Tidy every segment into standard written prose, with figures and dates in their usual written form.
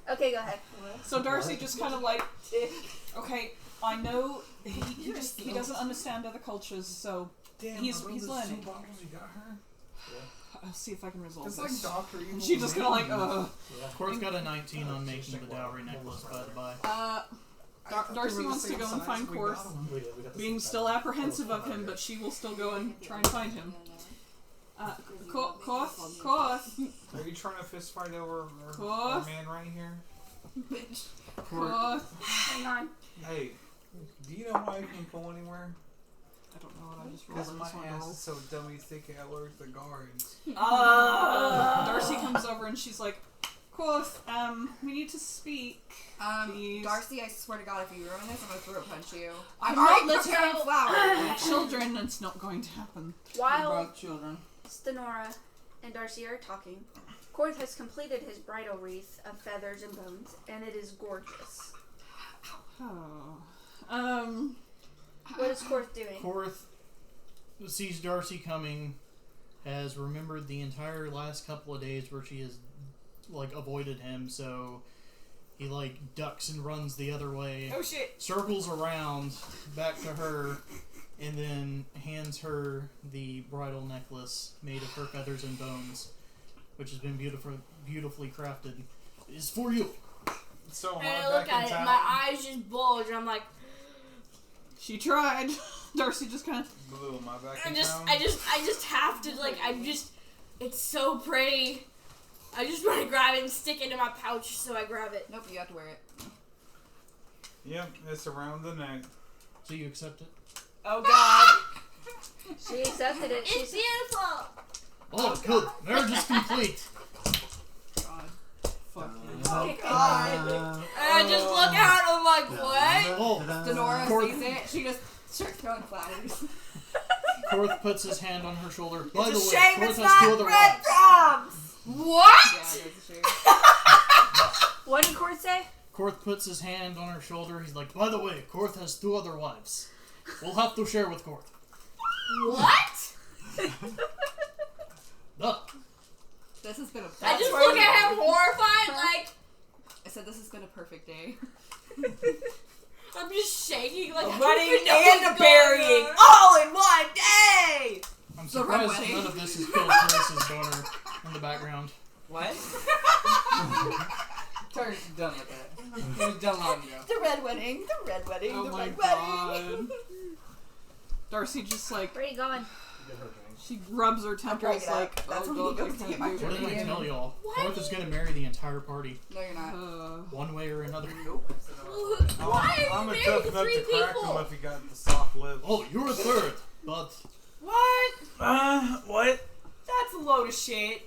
Okay, go ahead. So Darcy just kind of like, okay, I know he doesn't understand other cultures, so he's learning. You got her? I'll see if I can resolve It's this. like Dr. Evil. She just kind of like, Court's got a 19 on making the dowry necklace, by the by. Darcy wants to go and find Korth, being still apprehensive of him, but she will still go and try and find him. Korth? Are you trying to fist fight over our man right here? Bitch. Korth. Hang on. Hey, do you know why I can go anywhere? I don't know what I just rolled. Because my ass is so dumb you think it alerts the guards. Darcy comes over and she's like, Korth, we need to speak. Please. Darcy, I swear to God, if you ruin this, I'm gonna throat punch you. I'm already not preparing flowers. Children, it's not going to happen. While children. Stenora and Darcy are talking, Korth has completed his bridal wreath of feathers and bones, and it is gorgeous. Oh. What is Korth doing? Korth sees Darcy coming, has remembered the entire last couple of days where she has, like, avoided him, so he, like, ducks and runs the other way. Oh shit! Circles around, back to her, and then hands her the bridal necklace made of her feathers and bones, which has been beautifully crafted. It's for you. So and I look at it, my eyes just bulge, and I'm like, she tried. Darcy just kind of blew my back I in just town. have to, like, it's so pretty. I just want to grab it and stick it in my pouch, so I grab it. Nope, you have to wear it. Yep, it's around the neck. So you accept it? Oh God! She accepted it. It's beautiful. Oh, good. Marriage is complete. God. Fuck you. Oh God! And I just look at it, I'm like, what? Oh, Denora Korth- sees it. She just starts throwing flowers. Korth puts his hand on her shoulder. By the way, Shame Korth it's has two not other red wives. drums. What? Yeah, it's a shame. What did Korth say? Korth puts his hand on her shoulder. He's like, by the way, Korth has two other wives. We'll have to share with Korth. What? Duh. This has been a. I just look at him horrified, like, I said this has been a perfect day. I'm just shaking, like, A I don't wedding even know and what's a going burying on. all in one day. I'm The red surprised wedding. none of this has killed Teresa's donor in the background. What? Turner's done with that. He was done long ago. The red wedding. The red wedding. Oh the my red God. wedding. Darcy just like, Where are you going? she rubs her temples it up. like, That's oh when he God, I goes to get can't my do What did I it. tell y'all? Why Korth is going to marry the entire party. No, you're not. One way or another. Why I'm are a you tough married nut three to crack him people? if he got the soft lips. Oh, you're a third. But What? What? That's a load of shit.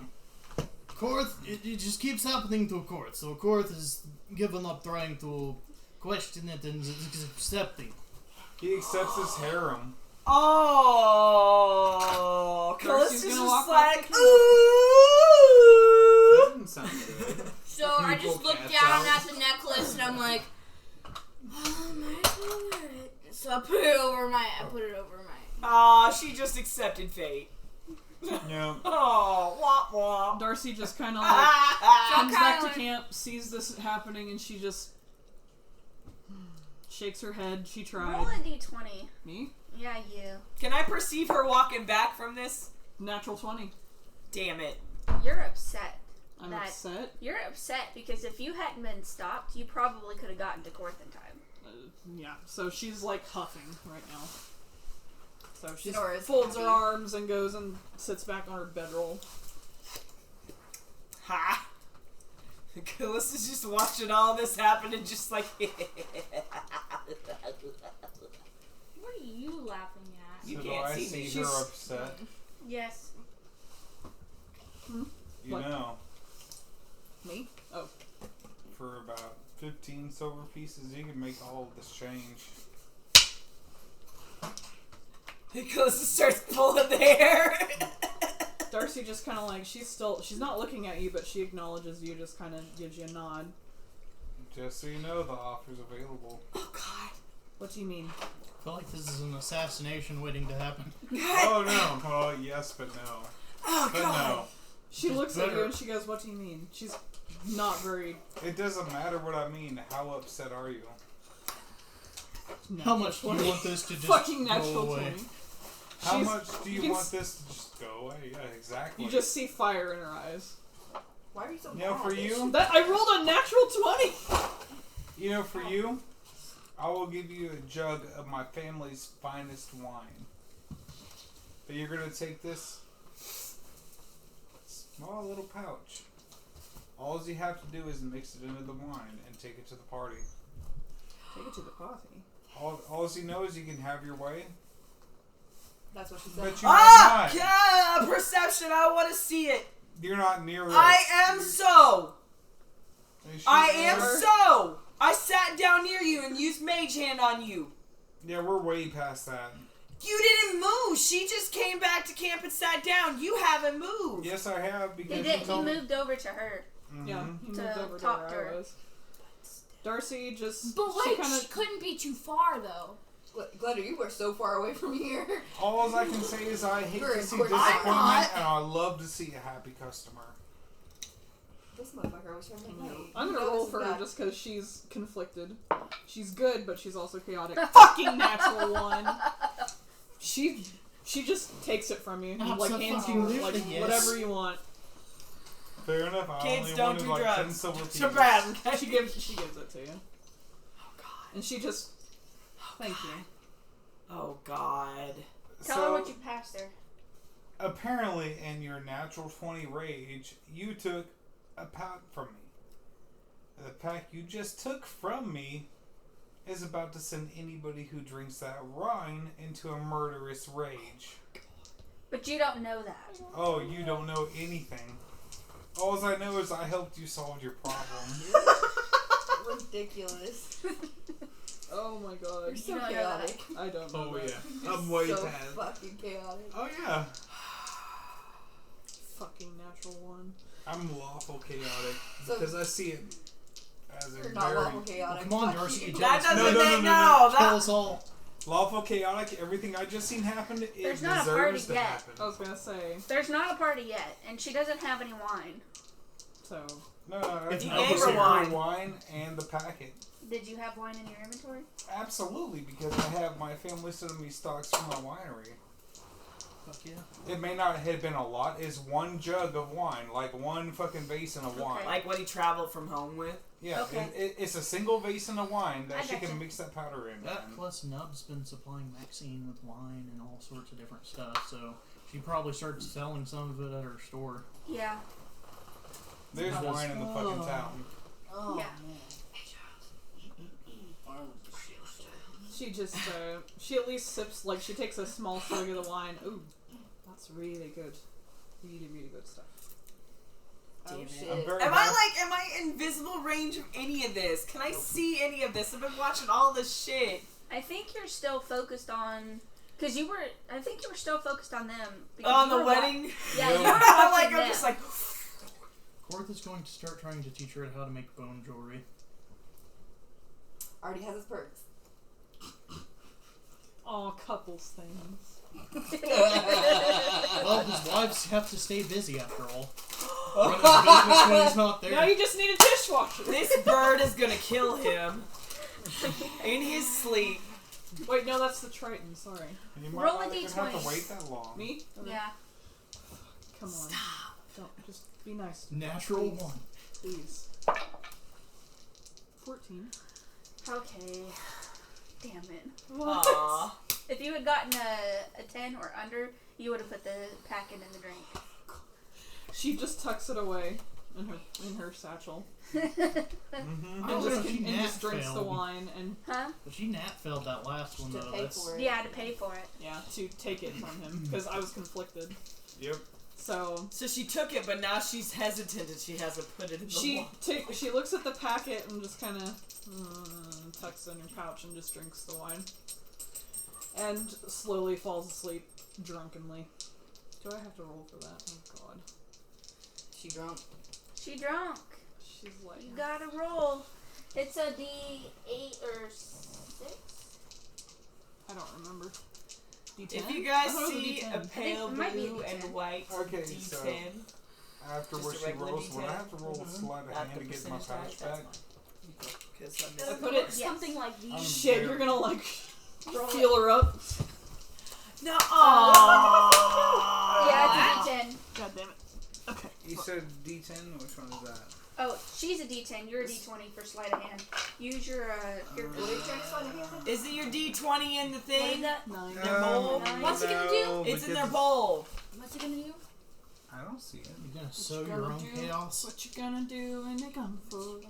Korth, it just keeps happening to Korth. So Korth has given up trying to question it and is accepting. He accepts his harem. Oh, Darcy's Callista's gonna walk just like, off the ooh. Doesn't sound good. So I just look down at the necklace and I'm like, oh, I might as well wear it. So I put it over my. Aw, she just accepted fate. Yeah. Oh, wah wah. Darcy just kind of like comes back to camp, sees this happening, and she just shakes her head. She tried. Roll a d20. Me? Yeah, you. Can I perceive her walking back from this? Natural 20. Damn it. You're upset. I'm That- upset. You're upset because if you hadn't been stopped, you probably could have gotten to Korth in time. Yeah, so she's like huffing right now. So she Sonora's folds her happy. arms and goes and sits back on her bedroll. Ha! Callista's just watching all this happen and just like, What are you laughing at? You So can't do I see see me. her She's- upset? Yes. You What? know, Me? Oh. for about 15 silver pieces, you can make all of this change. Callista starts pulling the hair. Darcy just kind of like, she's not looking at you, but she acknowledges you, just kind of gives you a nod. Just so you know, the offer's available. Oh God. What do you mean? I feel like this is an assassination waiting to happen. Oh no. Well, yes, but no. Oh But God. no. She She's looks at better. you and she goes, "What do you mean?" She's not very. It doesn't matter what I mean. How upset are you? How much do you want this to just Fucking go natural away? 20. How She's- much do you you can want s- this to just go away? Yeah, exactly. You just see fire in her eyes. Why are you so You know, mad? for you, That I rolled a natural 20. for you, I will give you a jug of my family's finest wine. But you're gonna take this small little pouch. All you have to do is mix it into the wine and take it to the party. Take it to the party. All you know is you can have your way, That's what she said. but you are not. Yeah, perception. I want to see it. You're not near us. I am so. Are you sure I you am are? so. I sat down near you and used mage hand on you. Yeah, we're way past that. You didn't move. She just came back to camp and sat down. You haven't moved. Yes, I have because He you did. He told me. moved over to her. Mhm. Yeah, he To moved over to talk to where I her. was. Darcy just. But she wait, kinda, she couldn't be too far though. Glitter, you were so far away from here. All I can say is I hate You're to a see course- disappointment, I'm not. and I love to see a happy customer. This motherfucker was trying to make me. I'm You gonna know roll this for is her bad. just because she's conflicted. She's good, but she's also chaotic. Fucking natural one. She just takes it from you. And, like hands you like Abso-fucking-lutely, whatever yes. you want. Fair enough. I Kids only don't wanted do like 10 drugs. silver pieces. Shabam. She gives it to you. Oh god. And she just thank you. Oh god. Tell So, her what you passed her. apparently, in your natural 20 rage, you took a pack from me. The pack you just took from me is about to send anybody who drinks that wine into a murderous rage. But you don't know that. Oh, you don't know anything. All I know is I helped you solve your problem. Ridiculous. Oh my god. You're so You don't know chaotic. I don't know. that. You're I'm way so past. fucking chaotic. Oh yeah, Fucking natural one. I'm lawful chaotic So- because I see it as a You're not very lawful chaotic. Come on, Fuck Darcy, you. you That jealous. doesn't No, no, make no, Tell that. us all. lawful chaotic. Everything I just seen happen, it There's not a deserves party to yet. happen. I was gonna say, There's not a party yet, and she doesn't have any wine. so No, It's I an gave opposite. her wine and the packet. Did you have wine in your inventory? Absolutely, because I have my family sending me stocks from my winery. Fuck yeah. It may not have been a lot. It's one jug of wine, like one fucking basin of wine. Like what he traveled from home with. Yeah, Okay. it's a single basin of wine that I she gotcha. can mix that powder in. That man. plus Nub's been supplying Maxine with wine and all sorts of different stuff, so she probably started selling some of it at her store. Yeah. There's Just- wine in the fucking town. Oh, Yeah. man. she just she at least sips, like she takes a small swig of the wine. Ooh, that's really good. Really, really good stuff. Oh, Damn it. shit. I'm very Am happy. I invisible range of any of this? Can I see any of this? I've been watching all this shit. I think you're still focused on, because you were. I think you were still focused on them. Because On you the were wa- wedding? Yeah, you were Yeah. watching like, them. I'm just like, Korth is going to start trying to teach her how to make bone jewelry. Already has his perks. Aw, couples things. Well, his wives have to stay busy after all. Run his business when he's not there. Now you just need a dishwasher. this bird is gonna kill him. In his sleep. Wait, no, that's the Triton. Sorry. You might Roll a not even d20. have to wait that long. Me? Yeah. Come on. Don't just be nice, Natural one. please. 14. Okay. Damn it. What? Aww. If you had gotten a 10 or under, you would have put the packet in the drink. She just tucks it away in her satchel Mm-hmm. Oh, and she nat just drinks the failed. wine and Huh? But she nat failed that last one To though. pay That's for it. Yeah, to pay for it. yeah, to take it from him because I was conflicted. Yep. So So she took it, but now she's hesitant and she hasn't put it in the she looks at the packet and just kind of tucks it in her pouch and just drinks the wine and slowly falls asleep drunkenly. Do I have to roll for that? Oh god. She drunk. She drunk. She's like You gotta roll. It's a D8 or 6. I don't remember. D10? If you guys I thought it was a see D10. a pale it might be a blue D10. and white Okay, D10, so after Just where a she regular rolls, would I D10? have to roll a sleight of At hand the to get my percentage pouch dice, back? that's fine. Because I I missed put it. it Yes. something like these. I'm Shit, very- you're gonna like Roll it. feel her up. No. Aww. Yeah, it's a D10. God damn it. Okay. You said D10? Which one is that? Oh, she's a D10. You're a D20 for sleight of hand. Use your your Is it your D20 in the What is thing? that? 9. Their bowl? What's he gonna do? no, It's in their because bowl. What's he gonna do? I don't see it. You're gonna sow you your gonna own do? chaos. What you gonna do in the gun for?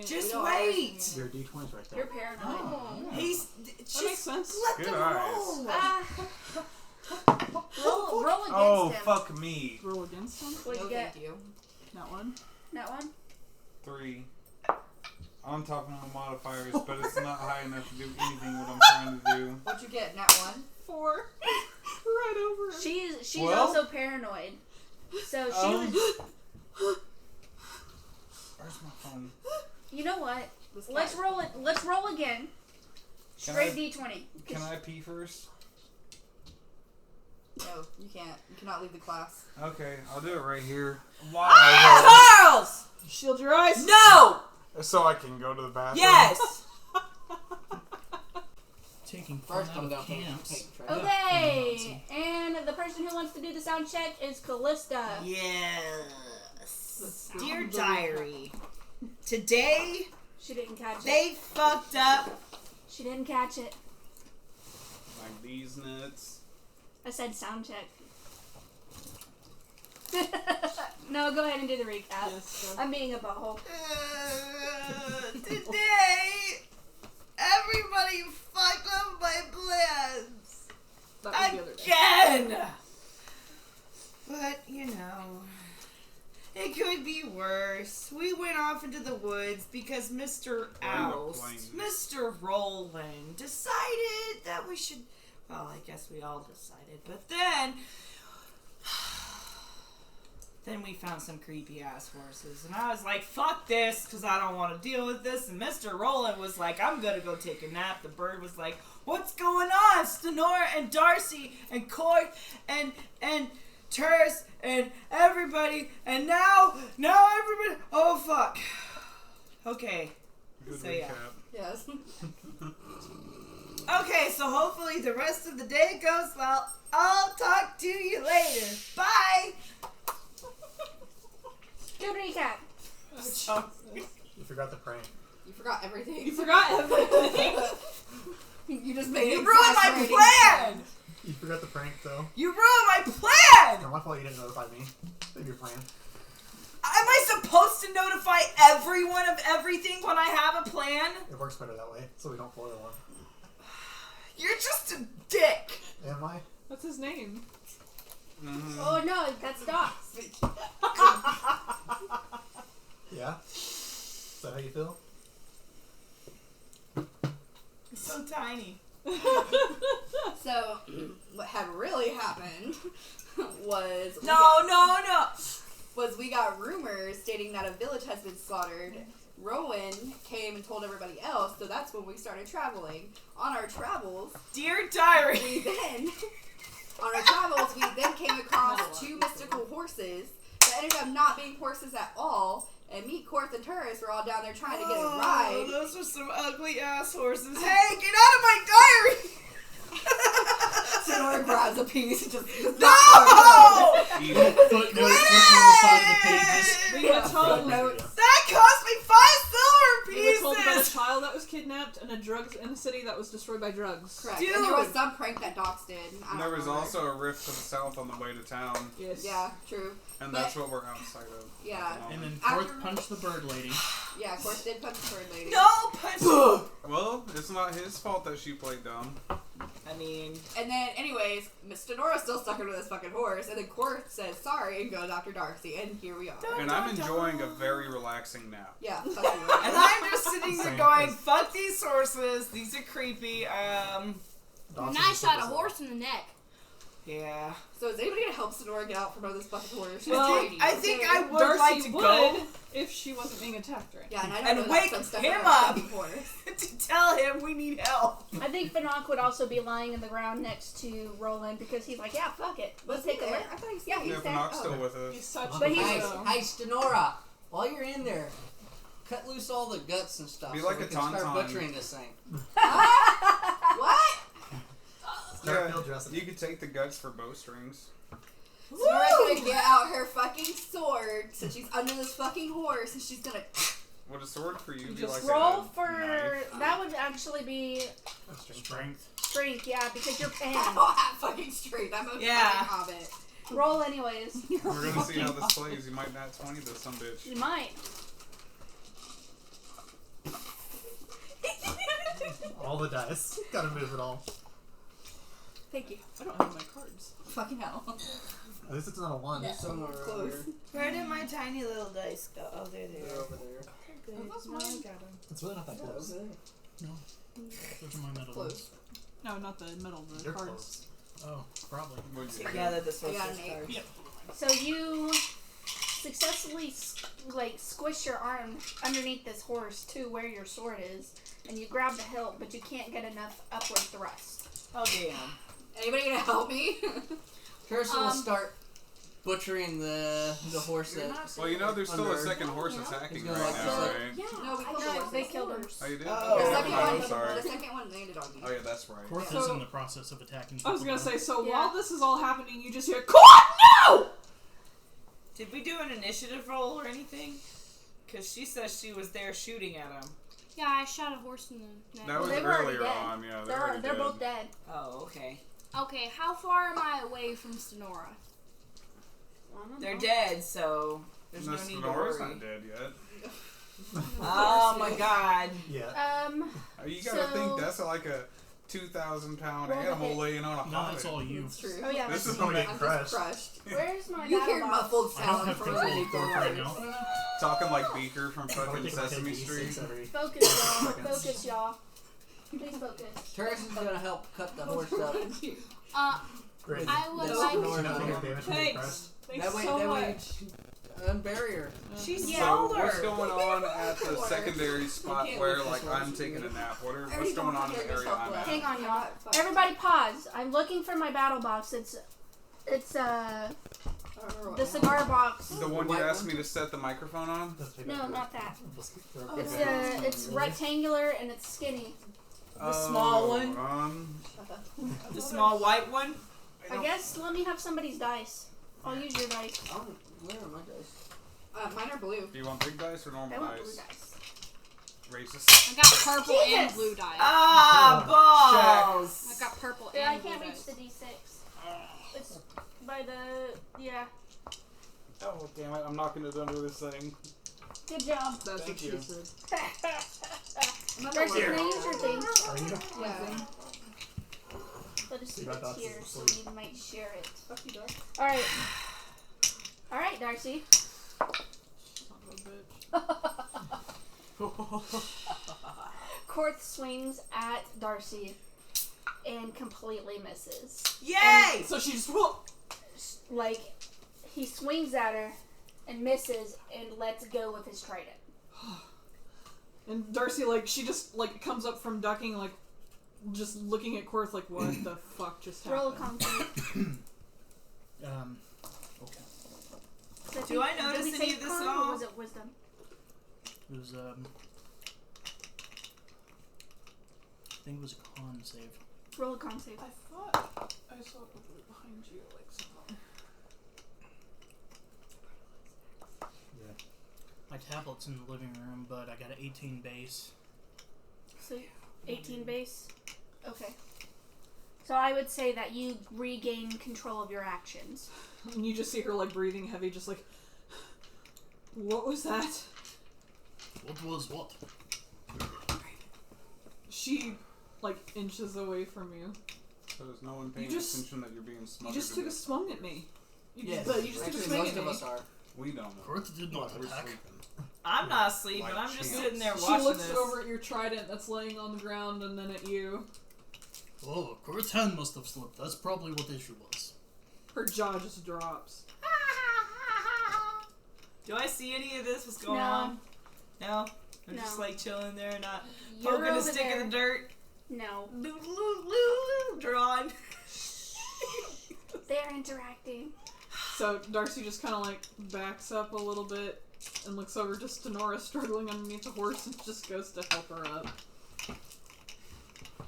Just don't wait. Your D20's right You're there. paranoid. Oh, He's that makes just sense. let Good them eyes. roll. Roll against Oh, him. fuck me. Roll against him. What'd you No, get? thank you. That one. That one? 3. On top of my modifiers, but it's not high enough to do anything what I'm trying to do. What'd you get? Nat 1? 4. Right over him. She's Well- also paranoid. So she was. Where's my phone? You know what? This Let's guy. roll it. Let's roll again. Can Straight I- D20. Can I pee first? No, you can't. You cannot leave the class. Okay, I'll do it right here. Why? Charles! Shield your eyes. No! So I can go to the bathroom? Yes! Taking fun First out come of down. camps. Okay. And the person who wants to do the sound check is Callista. Yes. Dear diary, today She didn't catch it. they fucked up. She didn't catch it. Like these nuts. I said sound check. No, go ahead and do the recap. Yes. I'm being a butthole. Today, everybody fucked up my plans. That was the other day. Again! But, you know, it could be worse. We went off into the woods because Mr. Oust, planes. Mr. Roland, decided that we should. Well, I guess we all decided. But then. Then we found some creepy ass horses. And I was like, fuck this, because I don't want to deal with this. And Mr. Roland was like, I'm going to go take a nap. The bird was like, what's going on? Stenora and Darcy and Court and Terrace and everybody. And now everybody. Oh, fuck. Okay. Good So, recap. yeah. Yes. Okay, so hopefully the rest of the day goes well. I'll talk to you later. Bye. Good recap. You forgot the prank. You forgot everything. You forgot everything. You just made You it ruined my exasperating. plan. You forgot the prank, though. You ruined my plan. Not my fault you didn't notify me of your plan. Am I supposed to notify everyone of everything when I have a plan? It works better that way, so we don't foil one. You're just a dick. Am I? What's his name? Oh no, that's Dots. Yeah? Is that how you feel? It's so tiny. So, what had really happened was No. we got rumors stating that a village has been slaughtered. Rowan came and told everybody else, so that's when we started traveling. On our travels, Dear diary. we then came across two mystical horses that ended up not being horses at all. And me, Korth, and Turris were all down there trying to get a ride. Those are some ugly ass horses. Hey, get out of my diary! Sonora grabs a piece and just No! Eat it. Footnotes written on the side of the pages. We were told. Notes. That cost me 5 silver We were told about a pieces! child that was kidnapped and a city that was destroyed by drugs. Correct. Dude. And there was some prank that Docs did. I don't There was remember. also a rift to the south on the way to town, Yes. Yeah, true. and that's what we're outside of. Yeah. And then After- Korth punched the bird lady. Yeah, of course, did punch the bird lady. No punch! Well, it's not his fault that she played dumb. I mean, And then, anyways, Miss Stonora's still stuck into this fucking horse, and then Korth says sorry and goes after Darcy, and here we are. And I'm enjoying a very relaxing nap. Yeah, fuck you. and I'm just sitting there Same. going, fuck these horses, these are creepy, And Dawson I just shot a took us horse in the neck. yeah. So is anybody gonna help Sonora get out from under this fucking horse? I think I would Darcy like to would. go. if she wasn't being attacked right Yeah, and I don't And know wake that stuff him about up. a horse. to tell him we need help. I think Fanak would also be lying in the ground next to Roland because he's like, yeah, fuck it. Let's take a there. look. I thought he Yeah, said he's Yeah, there. Knock's still with He's us. such But he's- Hey, so- hey, Stenora, while you're in there, cut loose all the guts and stuff Be so like we a can start tauntaun. butchering this thing. What? Start Yeah, field dressing. you could take the guts for bowstrings. Sonora's gonna get out her fucking sword since she's under this fucking horse and she's gonna. Would a sword for you be Just like Roll a for knife? that would actually be Strength. strength, yeah, because you're I paying. don't have fucking strength. I'm a Yeah. fucking hobbit. Roll anyways. We're gonna see how this plays. You might not 20 this some bitch. You might. All the dice. Gotta move it all. Thank you. I don't have my cards. Fucking hell. At least it's not a 1. Yeah. Somewhere around Close. here. Where did my tiny little dice go? Oh, there they They're are. over there. Good. that's No, I mine. got them. It's really not that Yeah, close. over there. No. Those are my metal Close. ones. No, not the middle, the You're cards. close. Oh, probably. Would you? Together, this I was got just an 8. cards. Yep. So you successfully squish your arm underneath this horse to where your sword is, and you grab the hilt, but you can't get enough upward thrust. Oh, damn. Anybody gonna help me? Kirsten will start butchering the horse that. Well, you know, there's still a Under- second horse Yeah. attacking He's gonna right like now, this. right? No, we killed the No, horse. they killed him. Oh, you did? Oh. The Okay, second never mind, one, I'm sorry. the second one landed on me. Oh, yeah, that's right. Korth So- is in the process of attacking. I was gonna people say, so Yeah. while this is all happening, you just hear, Court, no! Did we do an initiative roll or anything? Because she says she was there shooting at him. Yeah, I shot a horse in the neck. That was they were already earlier dead. on, yeah. They're already They're dead. both dead. Oh, okay. Okay, how far am I away from Stenora? They're dead, so there's no No, need to Sonora's worry. not dead yet. Oh my god. Yeah. You gotta So- think that's like a 2,000-pound Roll the animal hit. laying on a No, hobbit. that's all you. It's true. Oh yeah. This that's is me. what get I'm crushed. just crushed. Where's my You battle hear box? muffled I don't sound have from control underneath of the Korth right horse. now. Talking like Beaker from I would fucking take my Sesame 10d6 Street. every Focus, y'all. seconds. Focus, y'all. Please focus. Turris is gonna help cut the horse up. Great. I would That's like Stenora Do not now. take damage from being crushed. Thanks. Thanks That way, so that way, much. unbury her. She's Yeah. So older. what's going on at the Or- secondary spot can't where lift like this horse I'm taking a either. nap? I What's already going don't on in the have area yourself I'm left. at? Hang on, y'all. got fucked. Everybody pause. I'm looking for my battle box. It's I don't remember what the I had. cigar box. The one you White asked one? me to set the microphone on? Let's take No, that not that. Let's throw Oh, it It's back. it's rectangular and it's skinny. The small one? The small white one? I guess let me have somebody's dice. I'll use your dice. Where are my dice? Mine are blue. Do you want big dice or I normal want blue dice? dice. Racist. I got purple and Jesus. blue dice. Ah, balls! I got purple Yeah, I and blue can't reach dice. the D6. It's by the yeah. Oh damn it! I'm knocking it under this thing. Good job. That's Thank what she you. said. Darcy, can I use your thing? Are you? Yeah. Let us see You got it's Darcy's here so asleep. we might share it. Fuck you, Dark. Alright. Alright, Darcy. Son of a bitch. Korth swings at Darcy and completely misses. Yay! So she just, whoa! Like, he swings at her and misses and lets go with his trident. And Darcy, like, she just, like, comes up from ducking, like, just looking at Korth, like, what the fuck just Roll a happened? con save. Okay. So Do I did notice we any say of this con at or all? was it wisdom? It was I think it was a con save. Roll a con save. I thought I saw it over behind you, like, somewhere. My tablet's in the living room, but I got an 18 base. So 18 base? Okay. So I would say that you regain control of your actions. And you just see her, like, breathing heavy, just like, what was that? What was what? She, like, inches away from you. So there's no one paying You just- attention that you're being You smothered. just took a death. swing at me. You Yes. just, you just took a Actually, swing most at of me. us are. We don't know. Korth did not We're attack. sleeping. I'm not asleep, Like but I'm just champs. sitting there She watching looks this. over at your trident that's laying on the ground and then at you. Oh, Korth's hand must have slipped. That's probably what the issue was. Her jaw just drops. Do I see any of this? What's going No. on? No? I'm No. just like chilling there, not You're poking a over stick there. in the dirt. No. Drawing. They're interacting. So Darcy just kind of like backs up a little bit and looks over to Stenora struggling underneath the horse and just goes to help her up.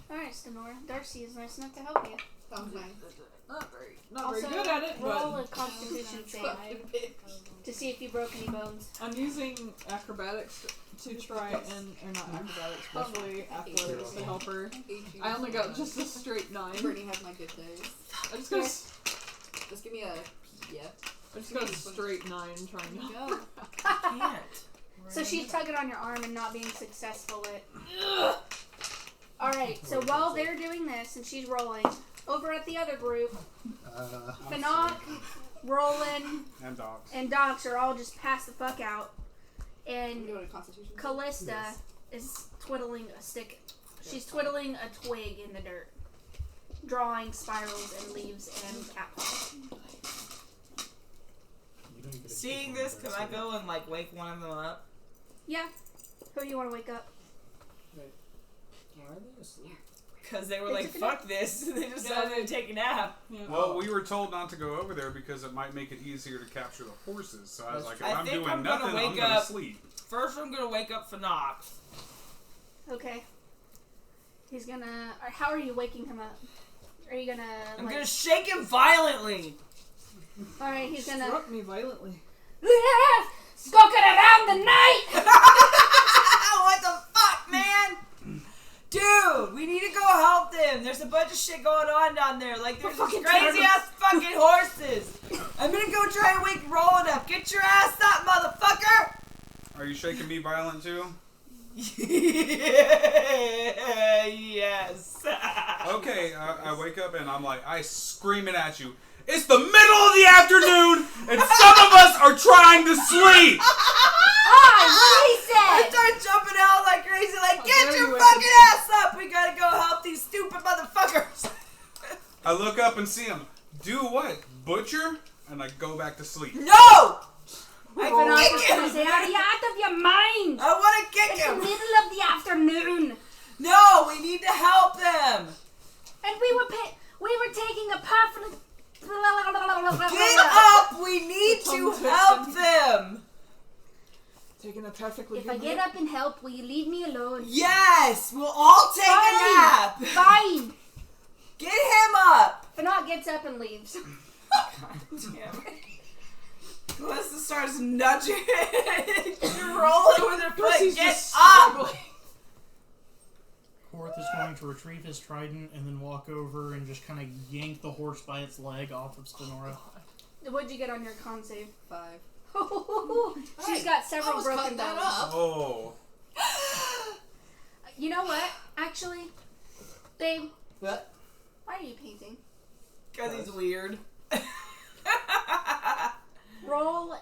Alright, Stenora. Darcy is nice enough to help you. Sounds nice. Not very Also, good at it, roll but a constitution save to see if you broke any bones. I'm using acrobatics to try and, or not acrobatics, probably athletics to help her. I only got just a straight 9. Brittany has my good days. I just got a, Just give me a I just got a straight 9 trying to help go. her. Can't. So she's tugging on your arm and not being successful at. Alright, so while they're doing this and she's rolling, over at the other group, Fanak, Roland, And dogs. and Docs are all just passed the fuck out. And Doing a constitution. Callista is twiddling a stick. She's twiddling a twig in the dirt, drawing spirals and leaves and cat paws. Seeing this, can I go and like wake one of them up? Yeah. Who do you want to wake up? Why are they asleep? Because they were They like, took a fuck this. They decided to take a nap. Yeah. Well, we were told not to go over there because it might make it easier to capture the horses. So I was like, if I I'm think doing I'm gonna nothing, I'm wake gonna up. sleep. First, I'm gonna wake up Fanak. Okay. He's gonna. Or how are you waking him up? Are you gonna? I'm like, gonna shake him violently. All right, he's gonna. Struck me violently. Skulking around the night. What the fuck, man? Dude, we need to go help them. There's a bunch of shit going on down there. Like, there's these crazy ass fucking horses. I'm gonna go try and wake Roland up. Get your ass up, motherfucker! Are you shaking me violent too? Yes. Okay, I wake up and I'm like, I screaming at you. It's the middle of the afternoon and some of us are trying to sleep. Hi, what did he I say? start jumping out like crazy, like, get dare your you fucking at ass up! We gotta go help these stupid motherfuckers! I look up and see him. Do what? Butcher? And I go back to sleep. No! I I was kick gonna him! say, are you out of your mind? I wanna kick It's the him! middle of the afternoon, No, we need to help them! and we were taking a perfect. Get up! We need to help them! Taking a perfectly If good I get nap. up and help, will you leave me alone? Yes! We'll all take a nap! Fine. Get him up! Fanat gets up and leaves. Damn it. Melissa starts nudging rolling with her foot. Darcy's Get just up! struggling. Korth is going to retrieve his trident and then walk over and just kind of yank the horse by its leg off of Stenora. What'd you get on your con save? 5. She's got several was broken cutting that bones. up. Oh. You know what? Actually, babe, What? why are you painting? Because he's weird. Roll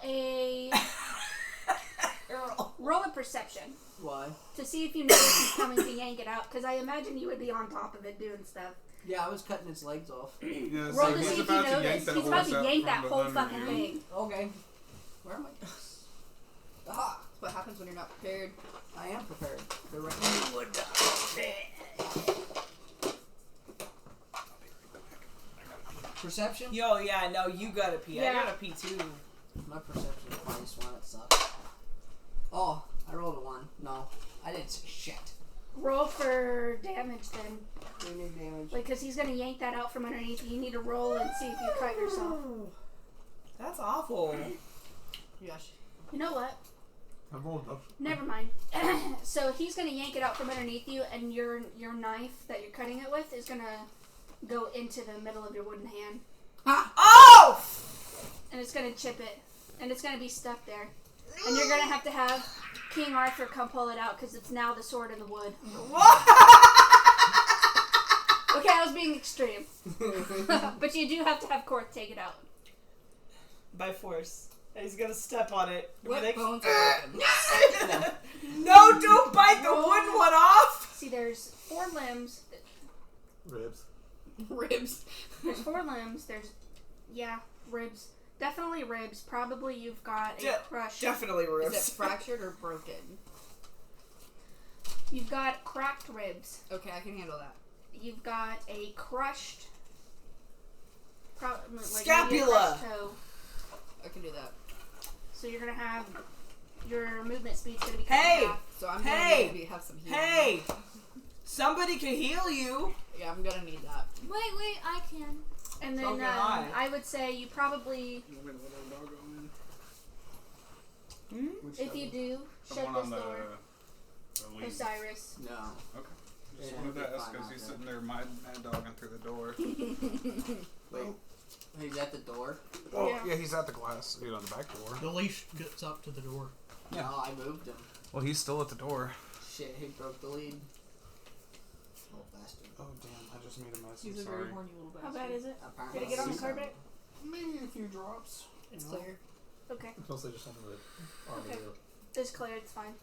a perception Why? to see if you notice he's coming to yank it out. Because I imagine you would be on top of it doing stuff. Yeah, I was cutting its legs off. Yeah, Roll so to he's see if you about to yank notice. that He's about horse to out yank from that whole under fucking you. thing. Okay. Where am I? Aha! That's what happens when you're not prepared. I am prepared. They're right Perception? Yo, yeah, no, you gotta pee. I Yeah. gotta pee too. My perception is -1. It sucks. Oh, I rolled a 1. No, I didn't say shit. Roll for damage then. 3 new damage. Like, because he's going to yank that out from underneath you. You need to roll and see if you cut yourself. That's awful. Yes. You know what? I rolled up. Never mind. So he's going to yank it out from underneath you, and your knife that you're cutting it with is going to go into the middle of your wooden hand. Oh! And it's going to chip it. And it's going to be stuck there. And you're going to have King Arthur come pull it out, because it's now the sword in the wood. Okay, I was being extreme. But you do have to have Korth take it out. By force. And he's gonna step on it. What Like, bones are broken? no, don't bite the wooden one off! See, there's 4 limbs. Ribs. Ribs. There's 4 limbs. There's, ribs. Definitely ribs. Probably you've got a crushed. Definitely Is ribs. it fractured or broken? You've got cracked ribs. Okay, I can handle that. You've got a crushed. Like maybe a Scapula. crushed toe. I can do that. So you're gonna have your movement speed's gonna be cut Hey! in half. So I'm gonna Hey! need to have some healing. Hey! Somebody can heal you. Yeah, I'm gonna need that. Wait, I can. And So then can I. I would say you probably, You want me to let our dog go in? Which if you do, The shut one this on the door. lead. Osiris. No. Okay. Just Yeah, wanted to it'll be ask fine because out he's there. sitting there mad dogging through the door. Wait. He's at the door. Oh, Yeah. yeah, he's at the glass. You know, the back door. The leash gets up to the door. Yeah. No, I moved him. Well, he's still at the door. Shit, he broke the lead. Little bastard. Oh, damn. I just made a mess. He's I'm a sorry. very horny little How bastard. bad is it? Apparently Did it get on the so. carpet? Maybe a few drops. It's you know? clear. Okay. It's mostly just something that Army Okay. do. It's clear, it's fine.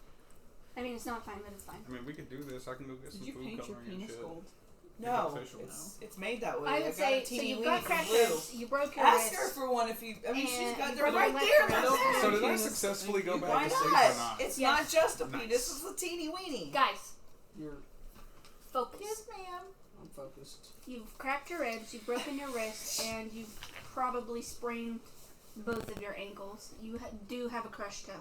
I mean, it's not fine, but it's fine. I mean, we could do this. I can go get some Did you food paint your coloring and penis shit. gold? No, official. it's made that way. I I would got say, a so teeny you've weeny got from cracked Blue. ribs, you broke your Ask wrist. her for one if you. I mean, she's And got. you They're broke right your there. left That's wrist. it. So did I Penis. successfully go back Why to sleep not? or not? It's Yeah. not just a Nice. penis. It's a teeny weeny. Guys, You're. focus. Yes, ma'am. I'm focused. You've cracked your ribs, you've broken your wrist, and you've probably sprained both of your ankles. You do have a crushed toe.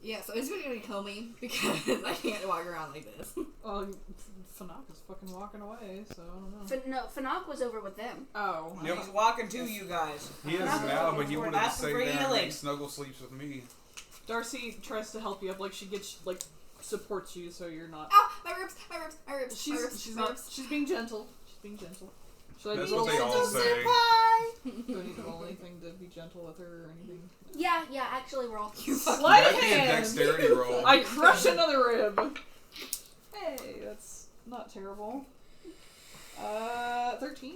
Yeah, so it's gonna kill me because I can't walk around like this. Oh, Fanak is fucking walking away, so I don't know. No, Fanak was over with them. Oh. Yep. He's walking to you guys. He is Not now, looking but he for wanted to Ask stay for there and healing. make snuggle sleeps with me. Darcy tries to help you up, like she gets, like, supports you so you're not. Ow! My ribs! My ribs! My ribs! my She's ribs! she's my not. ribs. She's being gentle. She's being gentle. Should I That's roll what they all something? say. Do I need to roll anything to be gentle with her or anything? Yeah, actually roll. Sleight of That'd be a hand. dexterity roll. I crush another rib. Hey, that's not terrible. 13.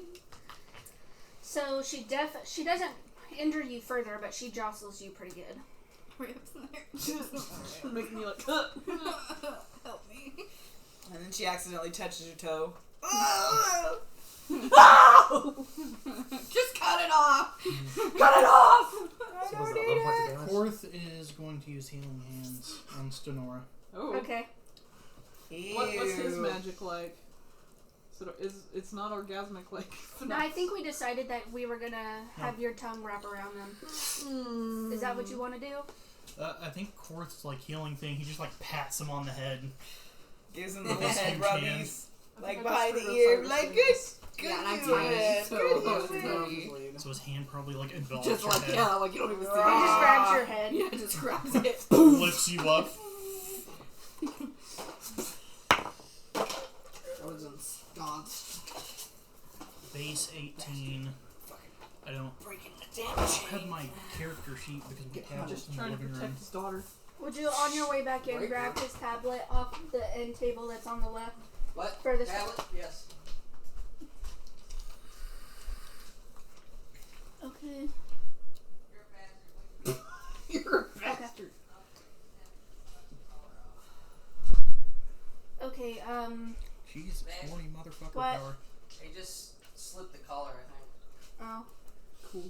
So she doesn't injure you further, but she jostles you pretty good. Ribs. Making me like, Help me. And then she accidentally touches your toe. Just cut it off! Cut it off! So was that 11 points of damage? Korth is going to use Healing Hands on Stenora. oh. Okay. What's his Ew. magic like? So it's not orgasmic like. No, I think we decided that we were gonna have your tongue wrap around them. Is that what you want to do? I think Korth's like healing thing. He just like pats him on the head. Gives him the With his head huge rubbies. hands. Like I behind just the heard ear. Osiris Like, saying good. this. Good Yeah, and I'm doing tiny, it. so Good close doing to it. his lead. So his hand probably like envelops Just your like, head, yeah, like you don't even see He it. just grabs your head. Yeah, just grabs it. lifts you up. I was ensconced. Base 18. I don't Breaking the damage. have my character sheet because we have Just it in the trying to living room. protect his daughter. Would you, on your way back in, Right, grab yeah. his tablet off the end table that's on the left? What? Furthest. Tablet? Yes. Okay. You're a Okay. bastard. Okay. She's 40 motherfucker What? power. He just slipped the collar, I think. Oh. Cool.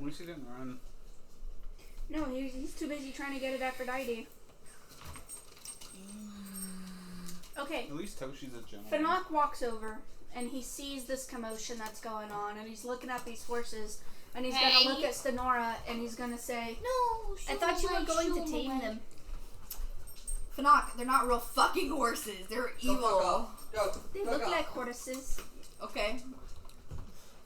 At least he didn't run. No, he's too busy trying to get it Aphrodite. Okay. At least Toshi's a gentleman. Fanak walks over and he sees this commotion that's going on, and he's looking at these horses, and he's Hey. gonna look at Stenora and he's gonna say, No, "I thought you were going to tame them." Fanak, they're not real fucking horses. They're Go fuck evil. off. Go. They fuck look off. like horses. Okay.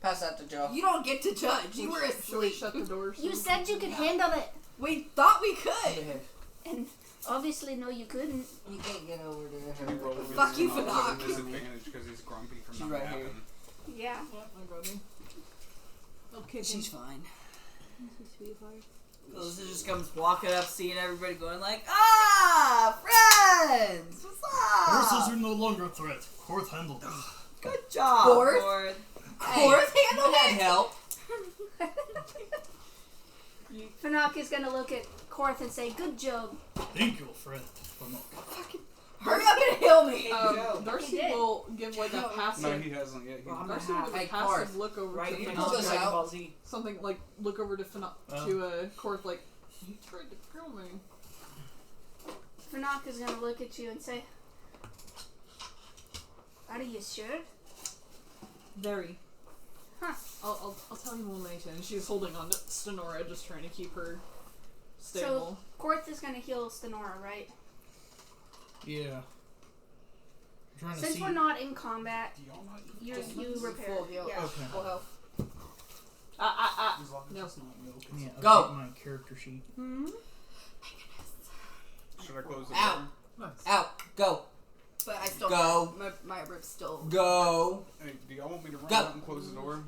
Pass that to Joe. You don't get to judge. You were Should we asleep. shut the doors? You said you could handle it, We thought we could. and obviously no, you couldn't. You can't get over there. Can you roll against Fuck you, him? I'll Fanak. have a disadvantage because he's grumpy from She's not right napping. here. Yeah. Yeah, I got me. Okay, She's fine. Melissa just comes walking up, seeing everybody going like, ah, friends! What's Horses up? are no longer a threat. Korth handled them. Good job, Fourth? Cord. Korth handled That it. help. Fanak is gonna look at Korth and say, "Good job." Thank you, friend. Hurry up and kill me. Darcy did. will give like a No, passive. No, he hasn't yet. Well, I'm Darcy gonna will have give a Hey, passive Karth. look over right to in Pull this Dragon out. Ball Z. something like look over to Korth like he tried to kill me. Fanak is gonna look at you and say, "Are you sure?" Very. Huh. I'll tell you more later. And she's holding on to Stenora, just trying to keep her stable. So Korth is gonna heal Stenora, right? Yeah. I'm trying to Since see. we're not in combat, Do y'all not eat you dolphins? repair. Full heal. Yeah. Okay. Full health. As long as it's not milk. Yeah, Go. update my character sheet. Should I close the Ow. door? Nice. Out. Go. But I still Go. my ribs still. Go. Hey, do y'all want me to run Go. out and close the door?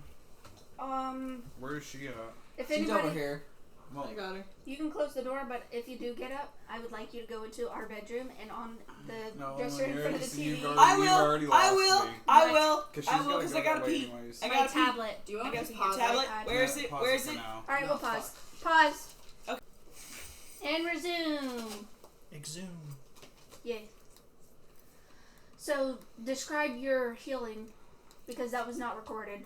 If Where is she at? She's anybody, over here. Well, I got her. you can close the door, but if you do get up, I would like you to go into our bedroom and on the no, dresser in front of the you've TV. already, I you've will. already I lost will. me. I will. Cause she's I will gotta because go I gotta that way pee. anyways. I My gotta pee. tablet. Do you I want to gotta just pee. Your pause tablet. it? Where is Yeah, it? pause Where is for it? now. All right, No, we'll pause. Pause. And resume. Exhume. Yay. So describe your healing, because that was not recorded.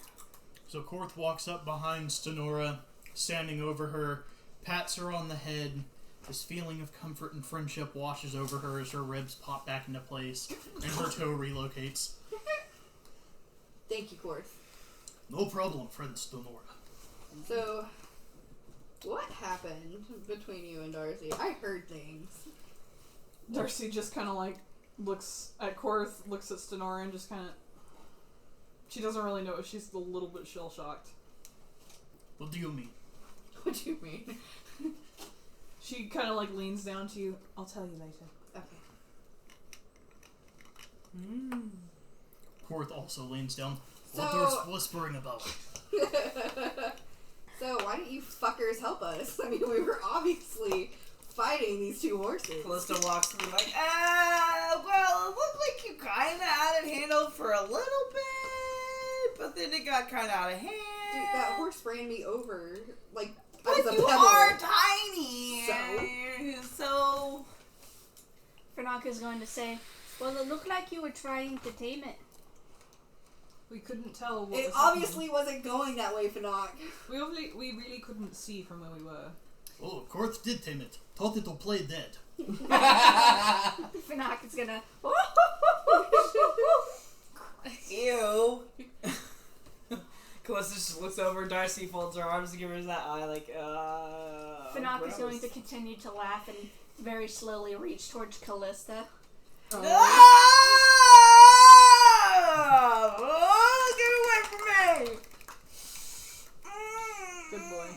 So Korth walks up behind Stenora, standing over her, pats her on the head. This feeling of comfort and friendship washes over her as her ribs pop back into place and her toe relocates. Thank you, Korth. No problem, friend Stenora. So, what happened between you and Darcy? I heard things. Darcy just kind of like looks at Korth, looks at Stenora, and just kind of. She doesn't really know. She's a little bit shell shocked. What do you mean? What do you mean? She kind of like leans down to you. I'll tell you later. Okay. Korth also leans down. So- What there's whispering about? So, why didn't you fuckers help us? I mean, we were obviously fighting these two horses. Callista walks through like, well, it looked like you kind of had it handled for a little bit, but then it got kind of out of hand. Dude, that horse ran me over, like, I But was a you pebble. are tiny. So Fanak is going to say, "Well, it looked like you were trying to tame it." We couldn't tell what It was obviously wasn't going that way, Fanak. happening. We really couldn't see from where we were. Oh, Korth did tame it. Thought it'll play dead. Fanak is gonna. ew. Callista just looks over. Darcy folds her arms and gives her that eye, like, Fanak is gross. going to continue to laugh and very slowly reach towards Callista. Oh, get away from me! Good boy.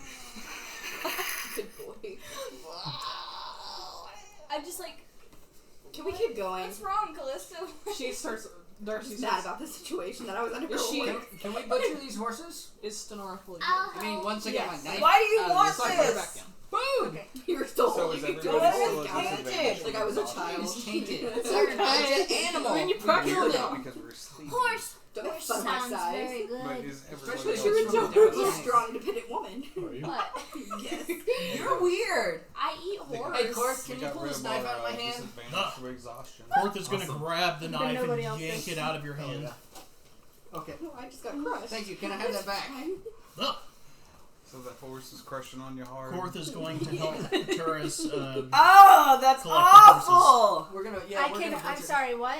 Good boy. I'm just like, Can we keep going? what's wrong, Callisto? She starts. I'm Darcy just mad about the situation that I was under. Is she- Can we butcher these horses? is Stenora fully I'll I mean, once I get my Yes. knife. Why do you out of want this- Put her this? back down. Okay. You were still So holding is it to everybody his still at head. disadvantage? Like I was a for child. It's tainted. It's It's okay. an animal. When you We practice weird it. out because we're sleeping. Horse. Don't Horse fuck my sounds size. very But good. is Especially everybody if You're a you're else from dumb, different strong, independent woman. What? Yes. You're weird. I eat horse. Hey, Korth, We can you got pull rid this of knife our, out of my hand? disadvantage through exhaustion. Korth is going to Awesome. grab the But knife nobody and else yank is. it out of your Oh, hand. yeah. Okay. Oh, I just got crushed. Thank you. Can I have that back? Ugh. So that horse is crushing on you hard. Korth is going to help Turris. Oh, that's Collect the horses. awful. We're gonna. I Yeah, we're can. gonna I'm butcher. sorry. What?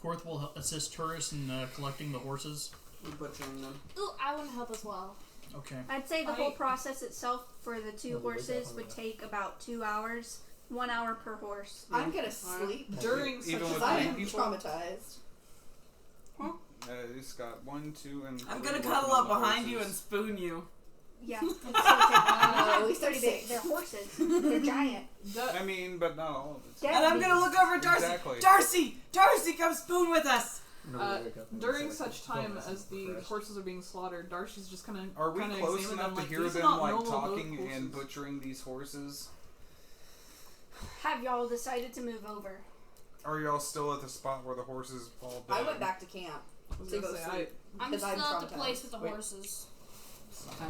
Korth will assist Turris in collecting the horses. We're butchering them. Ooh, I want to help as well. Okay. I'd say the whole process itself for the two Oh, we horses definitely would will. take about 2 hours. 1 hour per horse. I'm gonna sleep. During such Even a with I time. am people? traumatized. It's got 1, 2, and I'm 3 gonna working cuddle on up the behind you and horses. spoon you. Yeah. It's gonna take At least I'm pretty big. safe. They're horses. They're giant. I mean, but not all of it. Dead And I'm gonna look over at Darcy. Exactly. Darcy, come spoon with us. During such time as the horses are being slaughtered, Darcy's just kind of Are we close examine enough them to hear these are them not like normal talking goat and horses. butchering these horses? Have y'all decided to move over? Are y'all still at the spot where the horses fall dead? I went back to camp I was to gonna go say, sleep. I'm 'Cause still I'm at the traumatized. place with the Wait. horses.